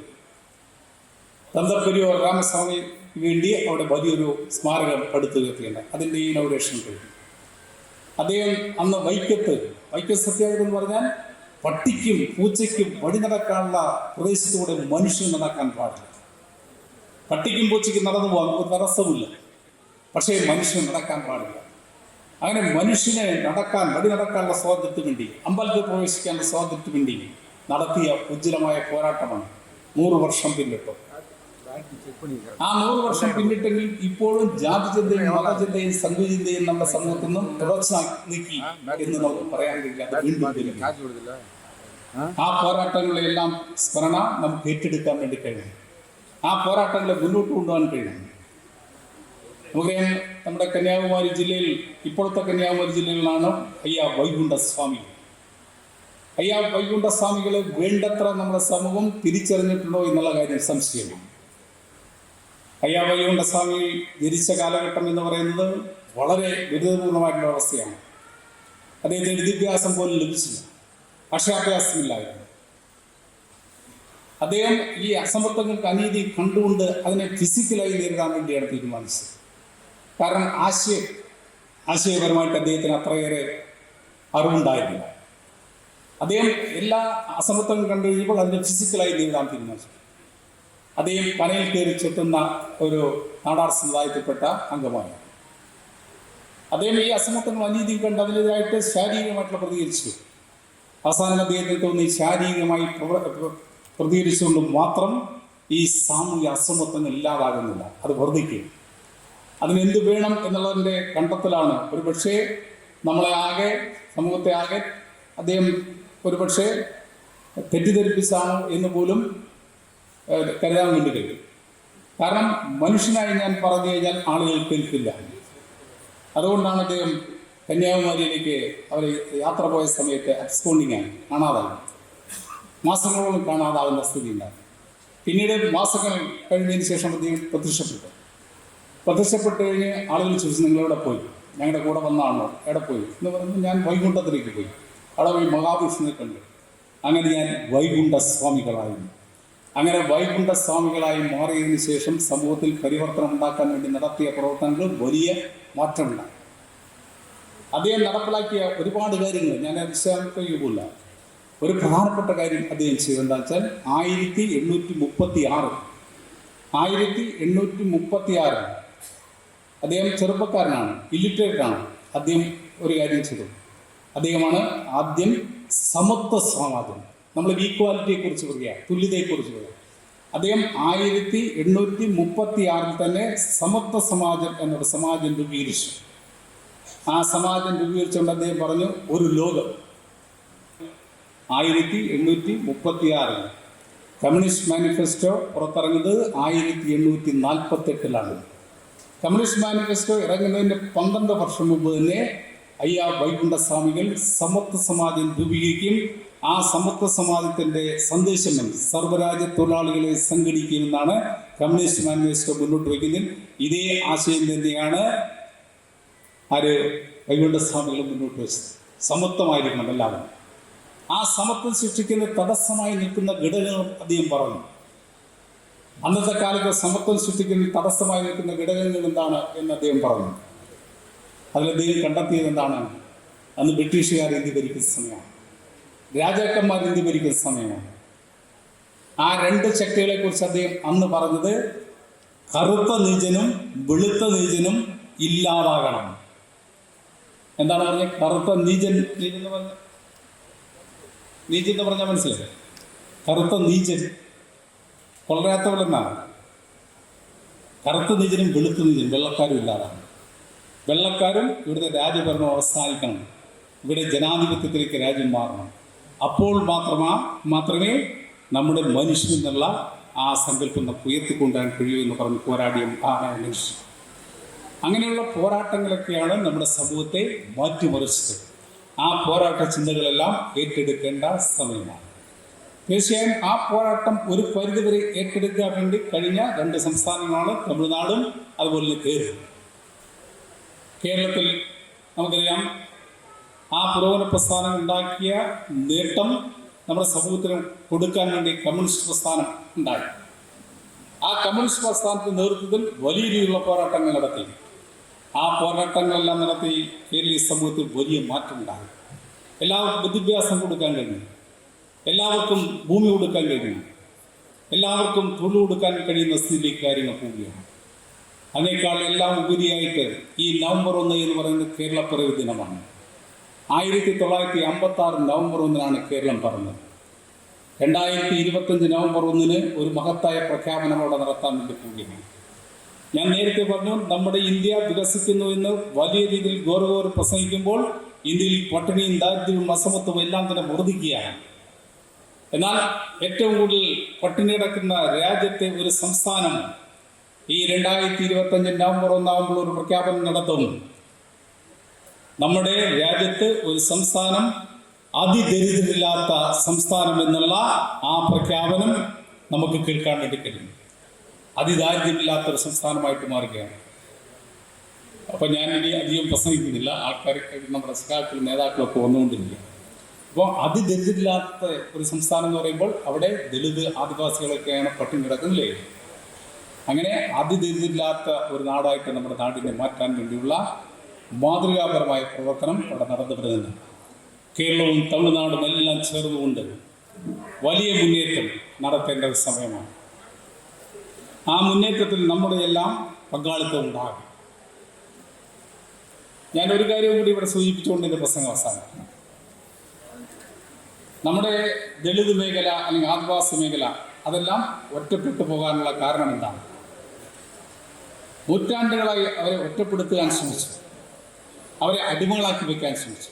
തന്തപ്പെരിയോർ രാമസ്വാമിക്ക് വേണ്ടി അവിടെ വലിയൊരു സ്മാരകം പടുത്തുയർത്തിയുണ്ട്. അതിൻ്റെ ഇനോഗ്രേഷൻ കഴിഞ്ഞു. അദ്ദേഹം അന്ന് വൈക്കം സത്യാഗ്രഹം എന്ന് പറഞ്ഞാൽ പട്ടിക്കും പൂച്ചയ്ക്കും വഴി നടക്കാനുള്ള പ്രദേശത്തൂടെ മനുഷ്യൻ നടക്കാൻ പാടില്ല. പട്ടിക്കും പൂച്ചയ്ക്കും നടന്നു പോകാൻ ഒരു തടസ്സമില്ല, പക്ഷേ മനുഷ്യൻ നടക്കാൻ പാടില്ല. അങ്ങനെ മനുഷ്യനെ വഴി നടക്കാനുള്ള സ്വാതന്ത്ര്യത്തിന് വേണ്ടി, അമ്പലത്തിൽ പ്രവേശിക്കാനുള്ള സ്വാതന്ത്ര്യത്തിന് വേണ്ടി നടത്തിയ ഉജ്ജ്വലമായ പോരാട്ടമാണ് 100 വർഷം പിന്നിട്ടു. ആ 100 വർഷം പിന്നിട്ടെങ്കിൽ ഇപ്പോഴും ജാതിചിന്തയും മതചിന്തയും സംഘചിന്തയും നമ്മുടെ സമൂഹത്തിൽ നിന്നും തുടർച്ച നീക്കി എന്ന് നമുക്ക് പറയാൻ കഴിയില്ല. ആ പോരാട്ടങ്ങളെല്ലാം സ്മരണ നമുക്ക് ഏറ്റെടുക്കാൻ വേണ്ടി കഴിയും. ആ പോരാട്ടങ്ങളെ മുന്നോട്ട് കൊണ്ടുപോകാൻ കഴിയും. നമുക്കറിയാം, നമ്മുടെ കന്യാകുമാരി ജില്ലയിൽ, ഇപ്പോഴത്തെ കന്യാകുമാരി ജില്ലയിലാണ് അയ്യ വൈകുണ്ഠസ്വാമി. അയ്യ വൈകുണ്ഠസ്വാമികളെ വേണ്ടത്ര നമ്മുടെ സമൂഹം തിരിച്ചറിഞ്ഞിട്ടുണ്ടോ എന്നുള്ള കാര്യം സംശയമില്ല. അയ്യ വൈകുണ്ഠസ്വാമി ജനിച്ച കാലഘട്ടം എന്ന് പറയുന്നത് വളരെ ദുരിതപൂർണമായിട്ടുള്ള അവസ്ഥയാണ്. അദ്ദേഹത്തിന് വിദ്യാഭ്യാസം പോലും ലഭിച്ചില്ല, അക്ഷരാഭ്യാസമില്ലായിരുന്നു. അദ്ദേഹം ഈ അസമത്വങ്ങൾക്ക് അനീതി കണ്ടുകൊണ്ട് അതിനെ ഫിസിക്കലായി നേരിടാൻ വേണ്ടിയാണ് തീരുമാനിച്ചത്. കാരണം ആശയപരമായിട്ട് അദ്ദേഹത്തിന് അത്രയേറെ അറിവുണ്ടായിരുന്നില്ല. അദ്ദേഹം എല്ലാ അസമത്വം കണ്ടു കഴിയുമ്പോൾ അതിനെ ഫിസിക്കലായി നേരിടാൻ തീരുമാനിച്ചു. അദ്ദേഹം പനയിൽ കയറി ചെത്തുന്ന ഒരു നാടാർ സമുദായത്തിൽപ്പെട്ട അംഗമാണ്. അദ്ദേഹം ഈ അസമത്വങ്ങൾ അനീതിയും കണ്ട് അതിൻ്റെതായിട്ട് ശാരീരികമായിട്ടുള്ള പ്രതികരിച്ചു. അവസാനം അദ്ദേഹത്തിന് തോന്നി ശാരീരികമായി പ്രതികരിച്ചുകൊണ്ട് മാത്രം ഈ സാമൂഹ്യ അസമത്വങ്ങൾ ഇല്ലാതാകുന്നില്ല, അത് വർദ്ധിക്കും. അതിനെന്ത് വേണം എന്നുള്ളതിൻ്റെ കണ്ടെത്തലാണ് ഒരുപക്ഷെ സമൂഹത്തെ ആകെ അദ്ദേഹം ഒരുപക്ഷെ തെറ്റിദ്ധരിപ്പിച്ചാണ് എന്ന് പോലും കരുതാൻ വേണ്ടി കഴിയും. കാരണം മനുഷ്യനായി ഞാൻ പറഞ്ഞു കഴിഞ്ഞാൽ ആളുകൾ കേൾക്കില്ല. അതുകൊണ്ടാണ് അദ്ദേഹം കന്യാകുമാരിയിലേക്ക് അവർ യാത്ര പോയ സമയത്ത് അബ്സ്കോണ്ടിങ് ആയി, കാണാതായി, മാസങ്ങളോളം കാണാതാകുന്ന സ്ഥിതി ഉണ്ടായി. പിന്നീട് മാസങ്ങൾ കഴിഞ്ഞതിന് ശേഷം അദ്ദേഹം പ്രത്യക്ഷപ്പെട്ട് കഴിഞ്ഞ് ആളുകൾ ചോദിച്ചു, നിങ്ങളെവിടെ പോയി? ഞങ്ങളുടെ കൂടെ വന്നാണോ? എവിടെ പോയി എന്ന് പറയുമ്പോൾ ഞാൻ വൈകുണ്ഠത്തിലേക്ക് പോയി, അവിടെ പോയി മഹാവിഷ്ണുവിനെ കണ്ടു. അങ്ങനെ ഞാൻ വൈകുണ്ഠസ്വാമികളായിരുന്നു. അങ്ങനെ വൈകുണ്ഠസ്വാമികളായി മാറിയതിനു ശേഷം സമൂഹത്തിൽ പരിവർത്തനം ഉണ്ടാക്കാൻ വേണ്ടി നടത്തിയ പ്രവർത്തനങ്ങൾ വലിയ മാറ്റമുണ്ടായി. അദ്ദേഹം നടപ്പിലാക്കിയ ഒരുപാട് കാര്യങ്ങൾ ഞാൻ വിശദീകരിക്കുകയില്ല. ഒരു പ്രധാനപ്പെട്ട കാര്യം അദ്ദേഹം ചെയ്തതെന്താ വെച്ചാൽ 1836 അദ്ദേഹം ചെറുപ്പക്കാരനാണ്, ഇല്ലിറ്ററേറ്റാണ്. അദ്ദേഹം ഒരു കാര്യം ചെയ്തു. അദ്ദേഹമാണ് ആദ്യം സമത്വ സമാജം, നമ്മൾ ഈക്വാലിറ്റിയെക്കുറിച്ച് പറയുക, തുല്യതയെക്കുറിച്ച് പറയുക. അദ്ദേഹം 1836 തന്നെ സമത്വ സമാജം എന്നൊരു സമാജം രൂപീകരിച്ചു. ആ സമാജം രൂപീകരിച്ചുകൊണ്ട് അദ്ദേഹം പറഞ്ഞു, ഒരു ലോകം. 1836 കമ്മ്യൂണിസ്റ്റ് മാനിഫെസ്റ്റോ പുറത്തിറങ്ങുന്നത് 1848 കമ്മ്യൂണിസ്റ്റ് മാനിഫെസ്റ്റോ ഇറങ്ങുന്നതിൻ്റെ 12 വർഷം മുമ്പ് തന്നെ അയ്യാ വൈകുണ്ഠസ്വാമികൾ സമത്വ സമാജം രൂപീകരിക്കും. ആ സമത്വ സമാജത്തിൻ്റെ സന്ദേശം സർവ്വരാജ്യ തൊഴിലാളികളെ സംഘടിക്കുമെന്നാണ് കമ്മ്യൂണിസ്റ്റ് മാനിഫെസ്റ്റോ മുന്നോട്ട് വയ്ക്കുന്നത്. ഇതേ ആശയം തന്നെയാണ് വൈകുണ്ഠസ്വാമികൾ മുന്നോട്ട് വെച്ചത്. സമത്വമായിരിക്കണം എല്ലാവരും. ആ സമത്വം സൃഷ്ടിക്കുന്ന തടസ്സമായി നിൽക്കുന്ന ഘടകങ്ങൾ അദ്ദേഹം പറഞ്ഞു. അന്നത്തെ കാലത്ത് സമത്വം സൃഷ്ടിക്കുന്ന തടസ്സമായി നിൽക്കുന്ന ഘടകങ്ങൾ എന്താണ് എന്ന് അദ്ദേഹം പറഞ്ഞു. അതിൽ അദ്ദേഹം കണ്ടെത്തിയത് എന്താണ്? അന്ന് ബ്രിട്ടീഷുകാർ ഇന്ത്യ ഭരിക്കുന്ന സമയമാണ്, രാജാക്കന്മാർ ഇന്ത്യ ഭരിക്കുന്ന സമയമാണ്. ആ 2 ശക്തികളെ കുറിച്ച് അദ്ദേഹം അന്ന് പറഞ്ഞത്, കറുത്ത നീചനും വെളുത്ത നീചനും ഇല്ലാതാകണം. എന്താണ് പറഞ്ഞത്? കറുത്ത നീചൻ എന്ന് പറഞ്ഞ നീചൻ എന്ന് പറഞ്ഞാൽ മനസ്സിലായി? കറുത്ത നീചൻ കൊള്ളരാത്തവരെന്നാണ്. കറുത്ത നീചനും വെളുത്ത നീചനും, വെള്ളക്കാരും ഇല്ലാതാണ്. വെള്ളക്കാരും ഇവിടുത്തെ രാജ്യഭരണം അവസാനിക്കണം, ഇവിടെ ജനാധിപത്യത്തിലേക്ക് രാജ്യം മാറണം. അപ്പോൾ മാത്രമേ നമ്മുടെ മനുഷ്യൻ എന്നുള്ള ആ സങ്കല്പം ഉയർത്തിക്കൊണ്ടാൻ കഴിയൂ എന്ന് പറഞ്ഞ് പോരാടിയ മനുഷ്യൻ. അങ്ങനെയുള്ള പോരാട്ടങ്ങളൊക്കെയാണ് നമ്മുടെ സമൂഹത്തെ മാറ്റിമറിച്ചത്. ആ പോരാട്ട ചിന്തകളെല്ലാം ഏറ്റെടുക്കേണ്ട സമയമാണ്. തീർച്ചയായും ആ പോരാട്ടം ഒരു പരിധിവരെ ഏറ്റെടുക്കാൻ വേണ്ടി കഴിഞ്ഞ 2 സംസ്ഥാനങ്ങളാണ് തമിഴ്നാടും അതുപോലെ കേരളം. കേരളത്തിൽ നമുക്കറിയാം, ആ പുരോഗമന പ്രസ്ഥാനം ഉണ്ടാക്കിയ നേട്ടം നമ്മുടെ സമൂഹത്തിന് കൊടുക്കാൻ വേണ്ടി കമ്മ്യൂണിസ്റ്റ് പ്രസ്ഥാനം ഉണ്ടായി. ആ കമ്മ്യൂണിസ്റ്റ് പ്രസ്ഥാനത്തിന്റെ നേതൃത്വത്തിൽ വലിയ രീതിയിലുള്ള പോരാട്ടങ്ങൾ നടത്തി. ആ പോരാട്ടങ്ങളെല്ലാം നടത്തി കേരളീയ സമൂഹത്തിൽ വലിയ മാറ്റം ഉണ്ടായി. എല്ലാവർക്കും വിദ്യാഭ്യാസം കൊടുക്കാൻ കഴിഞ്ഞു, എല്ലാവർക്കും ഭൂമി കൊടുക്കാൻ കഴിഞ്ഞു, എല്ലാവർക്കും തൊഴിൽ കൊടുക്കാൻ കഴിയുന്ന സ്ഥിതിയിലേക്ക് കാര്യങ്ങൾ പോവുകയാണ്. അതിനേക്കാൾ എല്ലാം ഉപരിയായിട്ട് ഈ നവംബർ 1 എന്ന് പറയുന്നത് കേരളപ്പിറവി ദിനമാണ്. 1956 നവംബർ 1 കേരളം പറഞ്ഞത്. 2025 നവംബർ 1 ഒരു മഹത്തായ പ്രഖ്യാപനം അവിടെ നടത്താൻ വേണ്ടി പോവുകയാണ്. ഞാൻ നേരത്തെ പറഞ്ഞു, നമ്മുടെ ഇന്ത്യ വികസിക്കുന്നു എന്ന് വലിയ രീതിയിൽ ഗൗരവം പ്രസംഗിക്കുമ്പോൾ ഇന്ത്യയിൽ പട്ടിണിയും ദാരിദ്ര്യവും അസമത്വവും എല്ലാം തന്നെ വർദ്ധിക്കുകയാണ്. എന്നാൽ ഏറ്റവും കൂടുതൽ പട്ടിണി കിടക്കുന്ന രാജ്യത്തെ ഒരു സംസ്ഥാനം ഈ 2025 നവംബർ 1 ആകുമ്പോൾ ഒരു പ്രഖ്യാപനം നടത്തും. നമ്മുടെ രാജ്യത്ത് ഒരു സംസ്ഥാനം അതിദരിദ്രരില്ലാത്ത സംസ്ഥാനം എന്നുള്ള ആ പ്രഖ്യാപനം നമുക്ക് കേൾക്കാൻ വേണ്ടി കഴിയും. അതിദാരിദ്ര്യമില്ലാത്തൊരു സംസ്ഥാനമായിട്ട് മാറുകയാണ്. അപ്പം ഞാൻ ഇനി അധികം പ്രസംഗിക്കുന്നില്ല, ആൾക്കാർ നമ്മുടെ സഖാക്കളും നേതാക്കളൊക്കെ വന്നുകൊണ്ടിരിക്കുക. അപ്പോൾ അതിദരിദ്രമില്ലാത്ത ഒരു സംസ്ഥാനം എന്ന് പറയുമ്പോൾ അവിടെ ദളിത് ആദിവാസികളൊക്കെയാണ് പട്ടിണി കിടക്കുന്നില്ലേ. അങ്ങനെ അതിദരിദ്രമില്ലാത്ത ഒരു നാടായിട്ട് നമ്മുടെ നാടിനെ മാറ്റാൻ വേണ്ടിയുള്ള മാതൃകാപരമായ പ്രവർത്തനം അവിടെ നടന്നു വരുന്നുണ്ട്. കേരളവും തമിഴ്നാടും എല്ലാം ചേർന്നുകൊണ്ട് വലിയ മുന്നേറ്റം നടത്തേണ്ട ഒരു സമയമാണ്. ആ മുന്നേറ്റത്തിൽ നമ്മുടെ എല്ലാം പങ്കാളിത്തം ഉണ്ടാകും. ഞാനൊരു കാര്യവും കൂടി ഇവിടെ സൂചിപ്പിച്ചുകൊണ്ട് എൻ്റെ പ്രസംഗം അവസാനം. നമ്മുടെ ദളിത് മേഖല അല്ലെങ്കിൽ ആദിവാസി മേഖല അതെല്ലാം ഒറ്റപ്പെട്ടു പോകാനുള്ള കാരണം എന്താണ്? നൂറ്റാണ്ടുകളായി അവരെ ഒറ്റപ്പെടുത്താൻ ശ്രമിച്ചു, അവരെ അടിമകളാക്കി വയ്ക്കാൻ ശ്രമിച്ചു.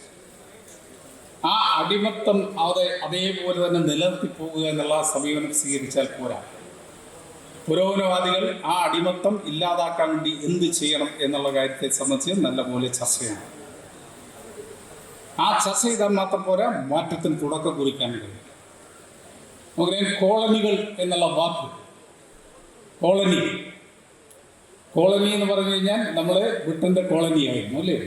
ആ അടിമത്തം അതേപോലെ തന്നെ നിലനിർത്തി പോകുക എന്നുള്ള സമീപനം സ്വീകരിച്ചാൽ പോരാ. പുരോഗമനവാദികൾ ആ അടിമത്തം ഇല്ലാതാക്കാൻ വേണ്ടി എന്ത് ചെയ്യണം എന്നുള്ള കാര്യത്തെ സംബന്ധിച്ച് നല്ലപോലെ ചർച്ച ചെയ്യണം. ആ ചർച്ച ചെയ്താൽ മാത്രം പോരാ, മാറ്റത്തിന് തുടക്കം കുറിക്കാൻ കഴിയും. നമുക്കറിയാം, കോളനികൾ എന്നുള്ള വാക്ക്, കോളനി എന്ന് പറഞ്ഞു കഴിഞ്ഞാൽ നമ്മൾ ബ്രിട്ടന്റെ കോളനിയായിരുന്നു അല്ലേ.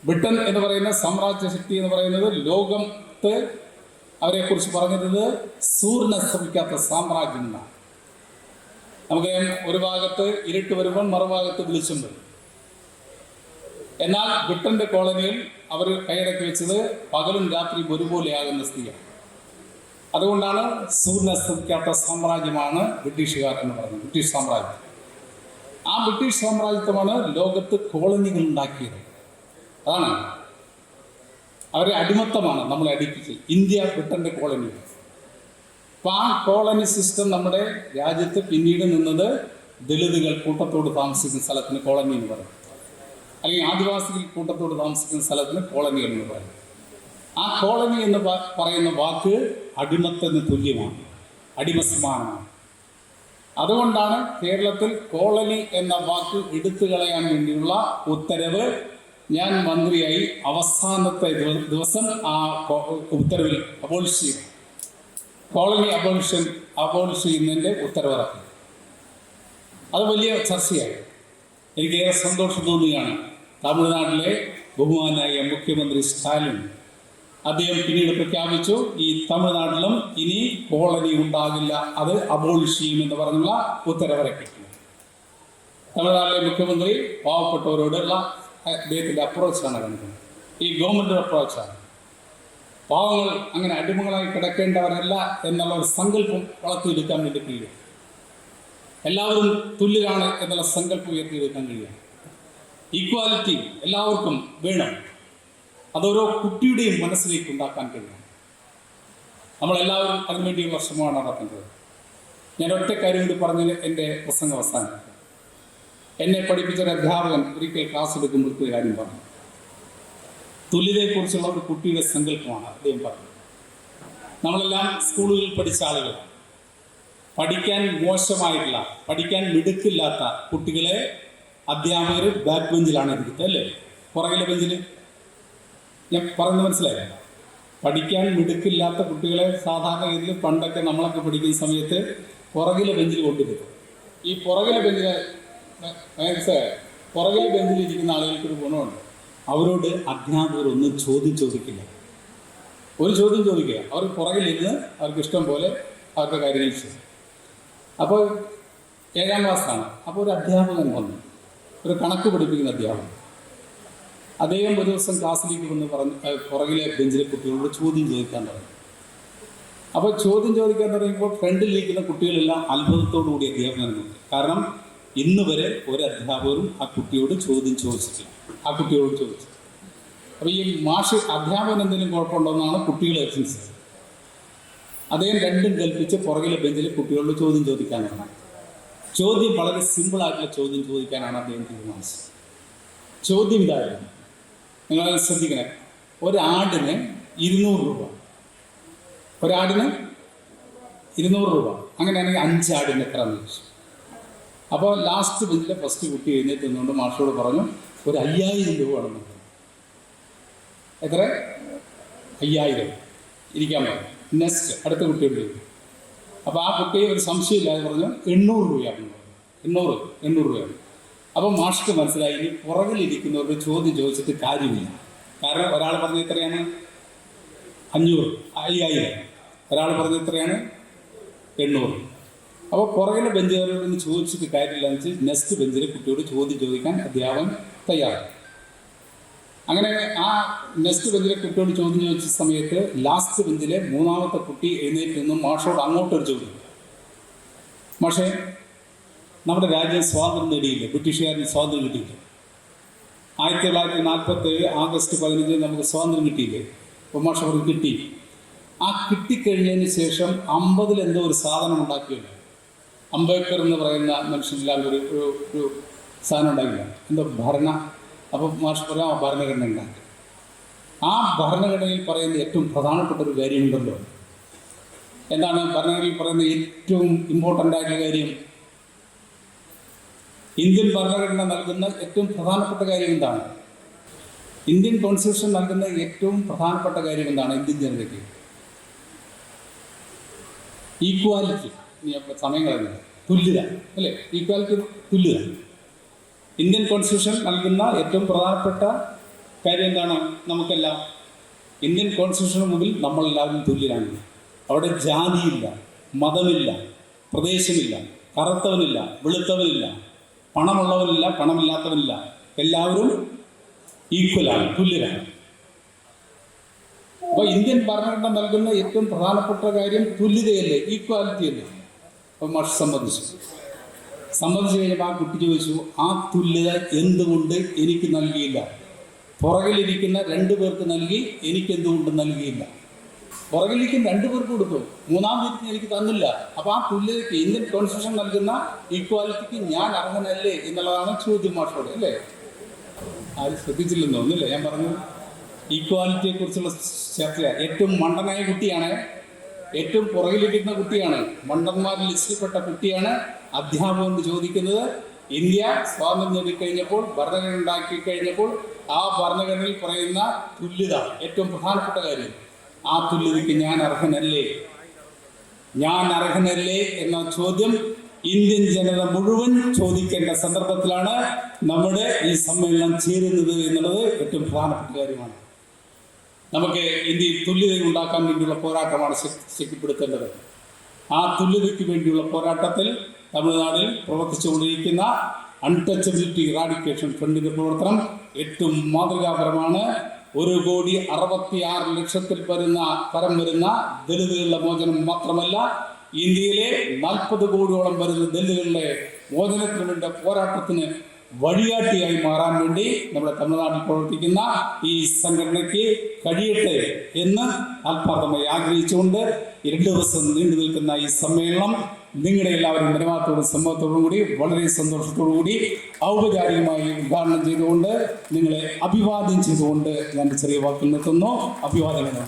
ബ്രിട്ടൻ എന്ന് പറയുന്ന സാമ്രാജ്യ ശക്തി എന്ന് പറയുന്നത് ലോകത്ത് അവരെക്കുറിച്ച് പറഞ്ഞിരുന്നത് സൂര്യൻ അസ്തമിക്കാത്ത സാമ്രാജ്യം എന്നാണ്. നമുക്കറിയാം, ഒരു ഭാഗത്ത് ഇരുട്ട് വരുമ്പോൾ മറുഭാഗത്ത് വെളിച്ചം വരും. എന്നാൽ ബ്രിട്ടന്റെ കോളനിയിൽ അവർ കൈയടക്കി വെച്ചത് പകലും രാത്രിയും ഒരുപോലെയാകുന്ന സ്ഥിതിയാണ്. അതുകൊണ്ടാണ് സൂര്യനസ്തമിക്കാത്ത സാമ്രാജ്യമാണ് ബ്രിട്ടീഷുകാർ എന്ന് പറയുന്നത്, ബ്രിട്ടീഷ് സാമ്രാജ്യം. ആ ബ്രിട്ടീഷ് സാമ്രാജ്യത്വമാണ് ലോകത്ത് കോളനികൾ ഉണ്ടാക്കിയത്. അതാണ് അവരെ അടിമത്തമാണ് നമ്മളെ അടിപ്പിച്ച് ഇന്ത്യ ബ്രിട്ടന്റെ കോളനി. അപ്പം ആ കോളനി സിസ്റ്റം നമ്മുടെ രാജ്യത്ത് പിന്നീട് നിന്നത് ദളിതുകൾ കൂട്ടത്തോട് താമസിക്കുന്ന സ്ഥലത്തിന് കോളനി എന്ന് പറയും, അല്ലെങ്കിൽ ആദിവാസികൾ കൂട്ടത്തോട് താമസിക്കുന്ന സ്ഥലത്തിന് കോളനികൾ എന്ന് പറയും. ആ കോളനി എന്ന് പറയുന്ന വാക്ക് അടിമത്തത്തിന് തുല്യമാണ്, അടിമസമാനമാണ്. അതുകൊണ്ടാണ് കേരളത്തിൽ കോളനി എന്ന വാക്ക് എടുത്തു കളയാൻ വേണ്ടിയുള്ള ഉത്തരവ് ഞാൻ മന്ത്രിയായി അവസാനത്തെ ദിവസം ആ ഉത്തരവിൽ അബോളിഷ് ചെയ്തു. കോളനി അബോളിഷ് ചെയ്യുന്നതിൻ്റെ ഉത്തരവിറക്കി. അത് വലിയ ചർച്ചയായി. എനിക്കേറെ സന്തോഷം തോന്നുകയാണ്. തമിഴ്നാട്ടിലെ ബഹുമാനായ മുഖ്യമന്ത്രി സ്റ്റാലിൻ അദ്ദേഹം പിന്നീട് പ്രഖ്യാപിച്ചു, ഈ തമിഴ്നാട്ടിലും ഇനി കോളനി ഉണ്ടാകില്ല, അത് അബോളിഷ് ചെയ്യുമെന്ന് പറഞ്ഞുള്ള ഉത്തരവിറക്കിയിട്ടുണ്ട്. തമിഴ്നാട്ടിലെ മുഖ്യമന്ത്രി പാവപ്പെട്ടവരോടുള്ള അദ്ദേഹത്തിൻ്റെ അപ്രോച്ചാണ് കണ്ടത്. ഈ ഗവൺമെൻറ് അപ്രോച്ചാണ്. പാവങ്ങൾ അങ്ങനെ അടിമകളായി കിടക്കേണ്ടവരല്ല എന്നുള്ള ഒരു സങ്കല്പം വളർത്തിയെടുക്കാൻ വേണ്ടി കഴിയും. എല്ലാവരും തുല്യരാണ് എന്നുള്ള സങ്കല്പം ഉയർത്തിയെടുക്കാൻ കഴിയും. ഈക്വാലിറ്റി എല്ലാവർക്കും വേണം. അതോരോ കുട്ടിയുടെയും മനസ്സിലേക്ക് ഉണ്ടാക്കാൻ കഴിയും. നമ്മളെല്ലാവരും അതിനുവേണ്ടിയുള്ള ശ്രമമാണ് നടത്തേണ്ടത്. ഞാൻ ഒറ്റ കാര്യം കൂടി പറഞ്ഞ് എൻ്റെ പ്രസംഗം അവസാനിക്കും. എന്നെ പഠിപ്പിച്ചൊരു അധ്യാപകൻ ഒരിക്കൽ ക്ലാസ് എടുക്കുമ്പോൾ ഒരു കാര്യം പറഞ്ഞു. തുല്യതയെക്കുറിച്ചുള്ള ഒരു കുട്ടിയുടെ സങ്കല്പമാണ് അദ്ദേഹം പറഞ്ഞത്. നമ്മളെല്ലാം സ്കൂളുകളിൽ പഠിച്ച ആളുകളാണ്. പഠിക്കാൻ മോശമായിട്ടുള്ള, പഠിക്കാൻ മിടുക്കില്ലാത്ത കുട്ടികളെ അധ്യാപകർ ബാക്ക് ബെഞ്ചിലാണ് ഇരിക്കുന്നത്, അല്ലേ? പുറകിലെ ബെഞ്ചിൽ. ഞാൻ പറയുന്നത് മനസ്സിലായില്ല? പഠിക്കാൻ മിടുക്കില്ലാത്ത കുട്ടികളെ സാധാരണ രീതിയിൽ പണ്ടൊക്കെ നമ്മളൊക്കെ പഠിക്കുന്ന സമയത്ത് പുറകിലെ ബെഞ്ചിൽ കൊണ്ടിരുത്തും. ഈ പുറകിലെ ബെഞ്ചിൽ ഇരിക്കുന്ന ആളുകൾക്കൊരു ഗുണമുണ്ട്. അവരോട് അധ്യാപകർ ഒന്നും ചോദിക്കില്ല. ഒരു ചോദ്യം ചോദിക്കുക. അവർ പുറകിലിരുന്ന് അവർക്ക് ഇഷ്ടം പോലെ അവരുടെ കാര്യങ്ങൾ ചെയ്യും. അപ്പോൾ 7ാം ക്ലാസ്സാണ്. അപ്പോൾ ഒരു അധ്യാപകൻ വന്നു, ഒരു കണക്ക് പഠിപ്പിക്കുന്ന അധ്യാപകൻ. അദ്ദേഹം ഒരു ദിവസം ക്ലാസ്സിലേക്ക് വന്ന് പുറകിലെ ബെഞ്ചിലെ കുട്ടികളോട് ചോദ്യം ചോദിക്കാൻ തുടങ്ങി. അപ്പോൾ ചോദ്യം ചോദിക്കാൻ തുടങ്ങിയപ്പോൾ ഫ്രണ്ടിലിരിക്കുന്ന കുട്ടികളെല്ലാം അത്ഭുതത്തോടു കൂടി അധ്യാപകനെ നോക്കി. കാരണം ഇന്ന് വരെ ഒരു അധ്യാപകരും ആ കുട്ടിയോട് ചോദ്യം ചോദിച്ചിട്ടില്ല. ആ കുട്ടിയോട് ചോദിച്ചു. അപ്പോൾ ഈ അധ്യാപകൻ എന്തെങ്കിലും കുഴപ്പമുണ്ടോയെന്നാണ് കുട്ടികൾ എത്തിച്ചത്. അദ്ദേഹം രണ്ടും കൽപ്പിച്ച് പുറകിലെ ബെഞ്ചിൽ കുട്ടികളോട് ചോദ്യം ചോദിക്കാനാണ്. ചോദ്യം വളരെ സിമ്പിളായിട്ടുള്ള ചോദ്യം ചോദിക്കാനാണ് അദ്ദേഹം തീരുമാനിച്ചത്. ചോദ്യം ഇതായിരുന്നു, നിങ്ങളത് ശ്രദ്ധിക്കണേ. ഒരാടിന് 200 രൂപ. ഒരാടിന് 200 രൂപ. അങ്ങനെയാണെങ്കിൽ 5 ആടിന് എത്ര എന്ന് ചോദിച്ചു. അപ്പോൾ ലാസ്റ്റ് ബെഞ്ചിലെ ഫസ്റ്റ് കുട്ടി എഴുന്നേറ്റ് നിന്നുകൊണ്ട് മാഷോട് പറഞ്ഞു, ഒരു 5000 രൂപ ആണെന്ന് പറഞ്ഞു. എത്ര? 5000. ഇരിക്കാൻ പറഞ്ഞു. നെക്സ്റ്റ് അടുത്ത കുട്ടിയോട് ചോദിച്ചു. അപ്പോൾ ആ കുട്ടി ഒരു സംശയമില്ലാതെ പറഞ്ഞു 800 രൂപയാണെന്ന് പറഞ്ഞു. 800 രൂപയാണ്. അപ്പോൾ മാഷ്ക്ക് മനസ്സിലായി, ഇനി പുറകിലിരിക്കുന്നവരുടെ ചോദ്യം ചോദിച്ചിട്ട് കാര്യമില്ല. കാരണം ഒരാൾ പറഞ്ഞ എത്രയാണ്? 5000. ഒരാൾ പറഞ്ഞ എത്രയാണ്? 800. അപ്പോൾ പുറകിലെ ബെഞ്ചുകാരോട് ചോദിച്ചിട്ട് കാര്യമില്ല എന്ന് വെച്ച് നെക്സ്റ്റ് ബെഞ്ചിലെ കുട്ടിയോട് ചോദ്യം ചോദിക്കാൻ അധ്യാപകൻ തയ്യാറായി. അങ്ങനെ ആ നെക്സ്റ്റ് ബെഞ്ചിലെ കുട്ടിയോട് ചോദ്യം ചോദിച്ച സമയത്ത് ലാസ്റ്റ് ബെഞ്ചിലെ 3ാമത്തെ കുട്ടി എഴുന്നേറ്റ് നിന്നും മാഷോട് അങ്ങോട്ടൊരു ചോദ്യം. മാഷേ, നമ്മുടെ രാജ്യം സ്വാതന്ത്ര്യം നേടിയില്ല, ബ്രിട്ടീഷുകാരന് സ്വാതന്ത്ര്യം കിട്ടിയില്ല. 1947 ആഗസ്റ്റ് 15 നമുക്ക് സ്വാതന്ത്ര്യം കിട്ടിയില്ലേ? അപ്പോൾ മാഷ പറഞ്ഞു കിട്ടി. ആ കിട്ടിക്കഴിഞ്ഞതിന് ശേഷം 50-ൽ എന്തോ ഒരു സാധനം ഉണ്ടാക്കിയല്ലോ. അംബേദ്കർ എന്ന് പറയുന്ന മനുഷ്യനില്ലാതെ ഒരു സാധനം ഉണ്ടാക്കില്ല, എന്തോ അപ്പോൾ മാഷ് പറയാം ഭരണഘടന ഉണ്ടാക്കി. ആ ഭരണഘടനയിൽ പറയുന്ന ഏറ്റവും പ്രധാനപ്പെട്ട ഒരു കാര്യമുണ്ടല്ലോ. എന്താണ് ഭരണഘടനയിൽ പറയുന്ന ഏറ്റവും ഇമ്പോർട്ടൻ്റ് ആയിട്ടുള്ള കാര്യം? ഇന്ത്യൻ ഭരണഘടന നൽകുന്ന ഏറ്റവും പ്രധാനപ്പെട്ട കാര്യം എന്താണ്? ഇന്ത്യൻ കോൺസ്റ്റിറ്റ്യൂഷൻ നൽകുന്ന ഏറ്റവും പ്രധാനപ്പെട്ട കാര്യം എന്താണ്? ഇന്ത്യൻ ജനതയ്ക്ക് ഈക്വാലിറ്റി. സമയം കളയുന്നത് തുല്യത, അല്ലേ? ഈക്വാലിറ്റി, തുല്യത. ഇന്ത്യൻ കോൺസ്റ്റിറ്റ്യൂഷൻ നൽകുന്ന ഏറ്റവും പ്രധാനപ്പെട്ട കാര്യം എന്താണ്? നമുക്കെല്ലാം ഇന്ത്യൻ കോൺസ്റ്റിറ്റ്യൂഷന് മുമ്പിൽ നമ്മളെല്ലാവരും തുല്യരാണ്. അവിടെ ജാതിയില്ല, മതമില്ല, പ്രദേശമില്ല, കറുത്തവനില്ല, വെളുത്തവനില്ല, പണമുള്ളവനില്ല, പണമില്ലാത്തവനില്ല, എല്ലാവരും ഈക്വലാണ്, തുല്യരാണ്. അപ്പോൾ ഇന്ത്യൻ ഭരണഘടന നൽകുന്ന ഏറ്റവും പ്രധാനപ്പെട്ട കാര്യം തുല്യതയല്ലേ, ഈക്വാലിറ്റി അല്ലേ. അപ്പോൾ മാഷ് സമ്മതിച്ചു കഴിഞ്ഞപ്പോൾ ആ കുട്ടി ചോദിച്ചു, ആ തുല്യത എന്തുകൊണ്ട് എനിക്ക് നൽകിയില്ല? പുറകിലിരിക്കുന്ന 2 പേർക്ക് നൽകി, എനിക്കെന്തുകൊണ്ട് നൽകിയില്ല? പുറകിലിരിക്കുന്ന 2 പേർക്ക് കൊടുത്തു, 3-ാം വ്യക്തി എനിക്ക് തന്നില്ല. അപ്പോൾ ആ തുല്യതയ്ക്ക്, ഇന്ത്യൻ കോൺസ്റ്റിറ്റ്യൂഷൻ നൽകുന്ന ഈക്വാലിറ്റിക്ക് ഞാൻ അർഹനല്ലേ എന്നുള്ളതാണ് ചോദ്യം മാഷോട്, അല്ലേ? ആരും ശ്രദ്ധിച്ചില്ലെന്നോ ഒന്നുമില്ല ഞാൻ പറഞ്ഞു. ഈക്വാലിറ്റിയെ കുറിച്ചുള്ള ചർച്ച. ഏറ്റവും മണ്ടനായ കുട്ടിയാണ്, ഏറ്റവും പുറകിലിരിക്കുന്ന കുട്ടിയാണ്, മണ്ടന്മാരിൽ ലിസ്റ്റിൽപ്പെട്ട കുട്ടിയാണ് അധ്യാപകൻ ചോദിക്കുന്നത്. ഇന്ത്യ സ്വാതന്ത്ര്യം നേടിക്കഴിഞ്ഞപ്പോൾ, ഭരണഘടന ഉണ്ടാക്കി കഴിഞ്ഞപ്പോൾ ആ ഭരണഘടനയിൽ പറയുന്ന തുല്യത ഏറ്റവും പ്രധാനപ്പെട്ട കാര്യം. ആ തുല്യതയ്ക്ക് ഞാൻ അർഹനല്ലേ എന്ന ചോദ്യം ഇന്ത്യൻ ജനത മുഴുവൻ ചോദിക്കേണ്ട സന്ദർഭത്തിലാണ് നമ്മുടെ ഈ സമ്മേളനം ചേരുന്നത് എന്നുള്ളത് ഏറ്റവും പ്രധാനപ്പെട്ട കാര്യമാണ്. നമുക്ക് ഇന്ത്യയിൽ തുല്യത ഉണ്ടാക്കാൻ വേണ്ടിയുള്ള പോരാട്ടമാണ് ശക്തിപ്പെടുത്തേണ്ടത്. ആ തുല്യതയ്ക്ക് വേണ്ടിയുള്ള പോരാട്ടത്തിൽ തമിഴ്നാട്ടിൽ പ്രവർത്തിച്ചുകൊണ്ടിരിക്കുന്ന അൺടച്ചബിലിറ്റി ഇറാഡിക്കേഷൻ ഫണ്ടിന്റെ പ്രവർത്തനം ഏറ്റവും മാതൃകാപരമാണ്. 1,66,00,000 പരം വരുന്ന ദലിതുകളുടെ മോചനം മാത്രമല്ല, ഇന്ത്യയിലെ 40 കോടിയോളം വരുന്ന ദലിതുകളുടെ മോചനത്തിന് വേണ്ട പോരാട്ടത്തിന് വഴികാട്ടിയായി മാറാൻ വേണ്ടി നമ്മുടെ തമിഴ്നാട്ടിൽ പ്രവർത്തിക്കുന്ന ഈ സംഘടനയ്ക്ക് കഴിയട്ടെ എന്ന് ആത്മാർത്ഥമായി ആഗ്രഹിച്ചുകൊണ്ട് 2 ദിവസം നീണ്ടു നിൽക്കുന്ന ഈ സമ്മേളനം നിങ്ങളുടെ എല്ലാവരും നിലവാരത്തോടും സമ്മതത്തോടും കൂടി വളരെ സന്തോഷത്തോടു കൂടി ഔപചാരികമായി ഉദ്ഘാടനം ചെയ്തുകൊണ്ട്, നിങ്ങളെ അഭിവാദ്യം ചെയ്തുകൊണ്ട് ഞാൻ ചെറിയ വാക്കിൽ നിർത്തുന്നു. അഭിവാദ്യങ്ങൾ.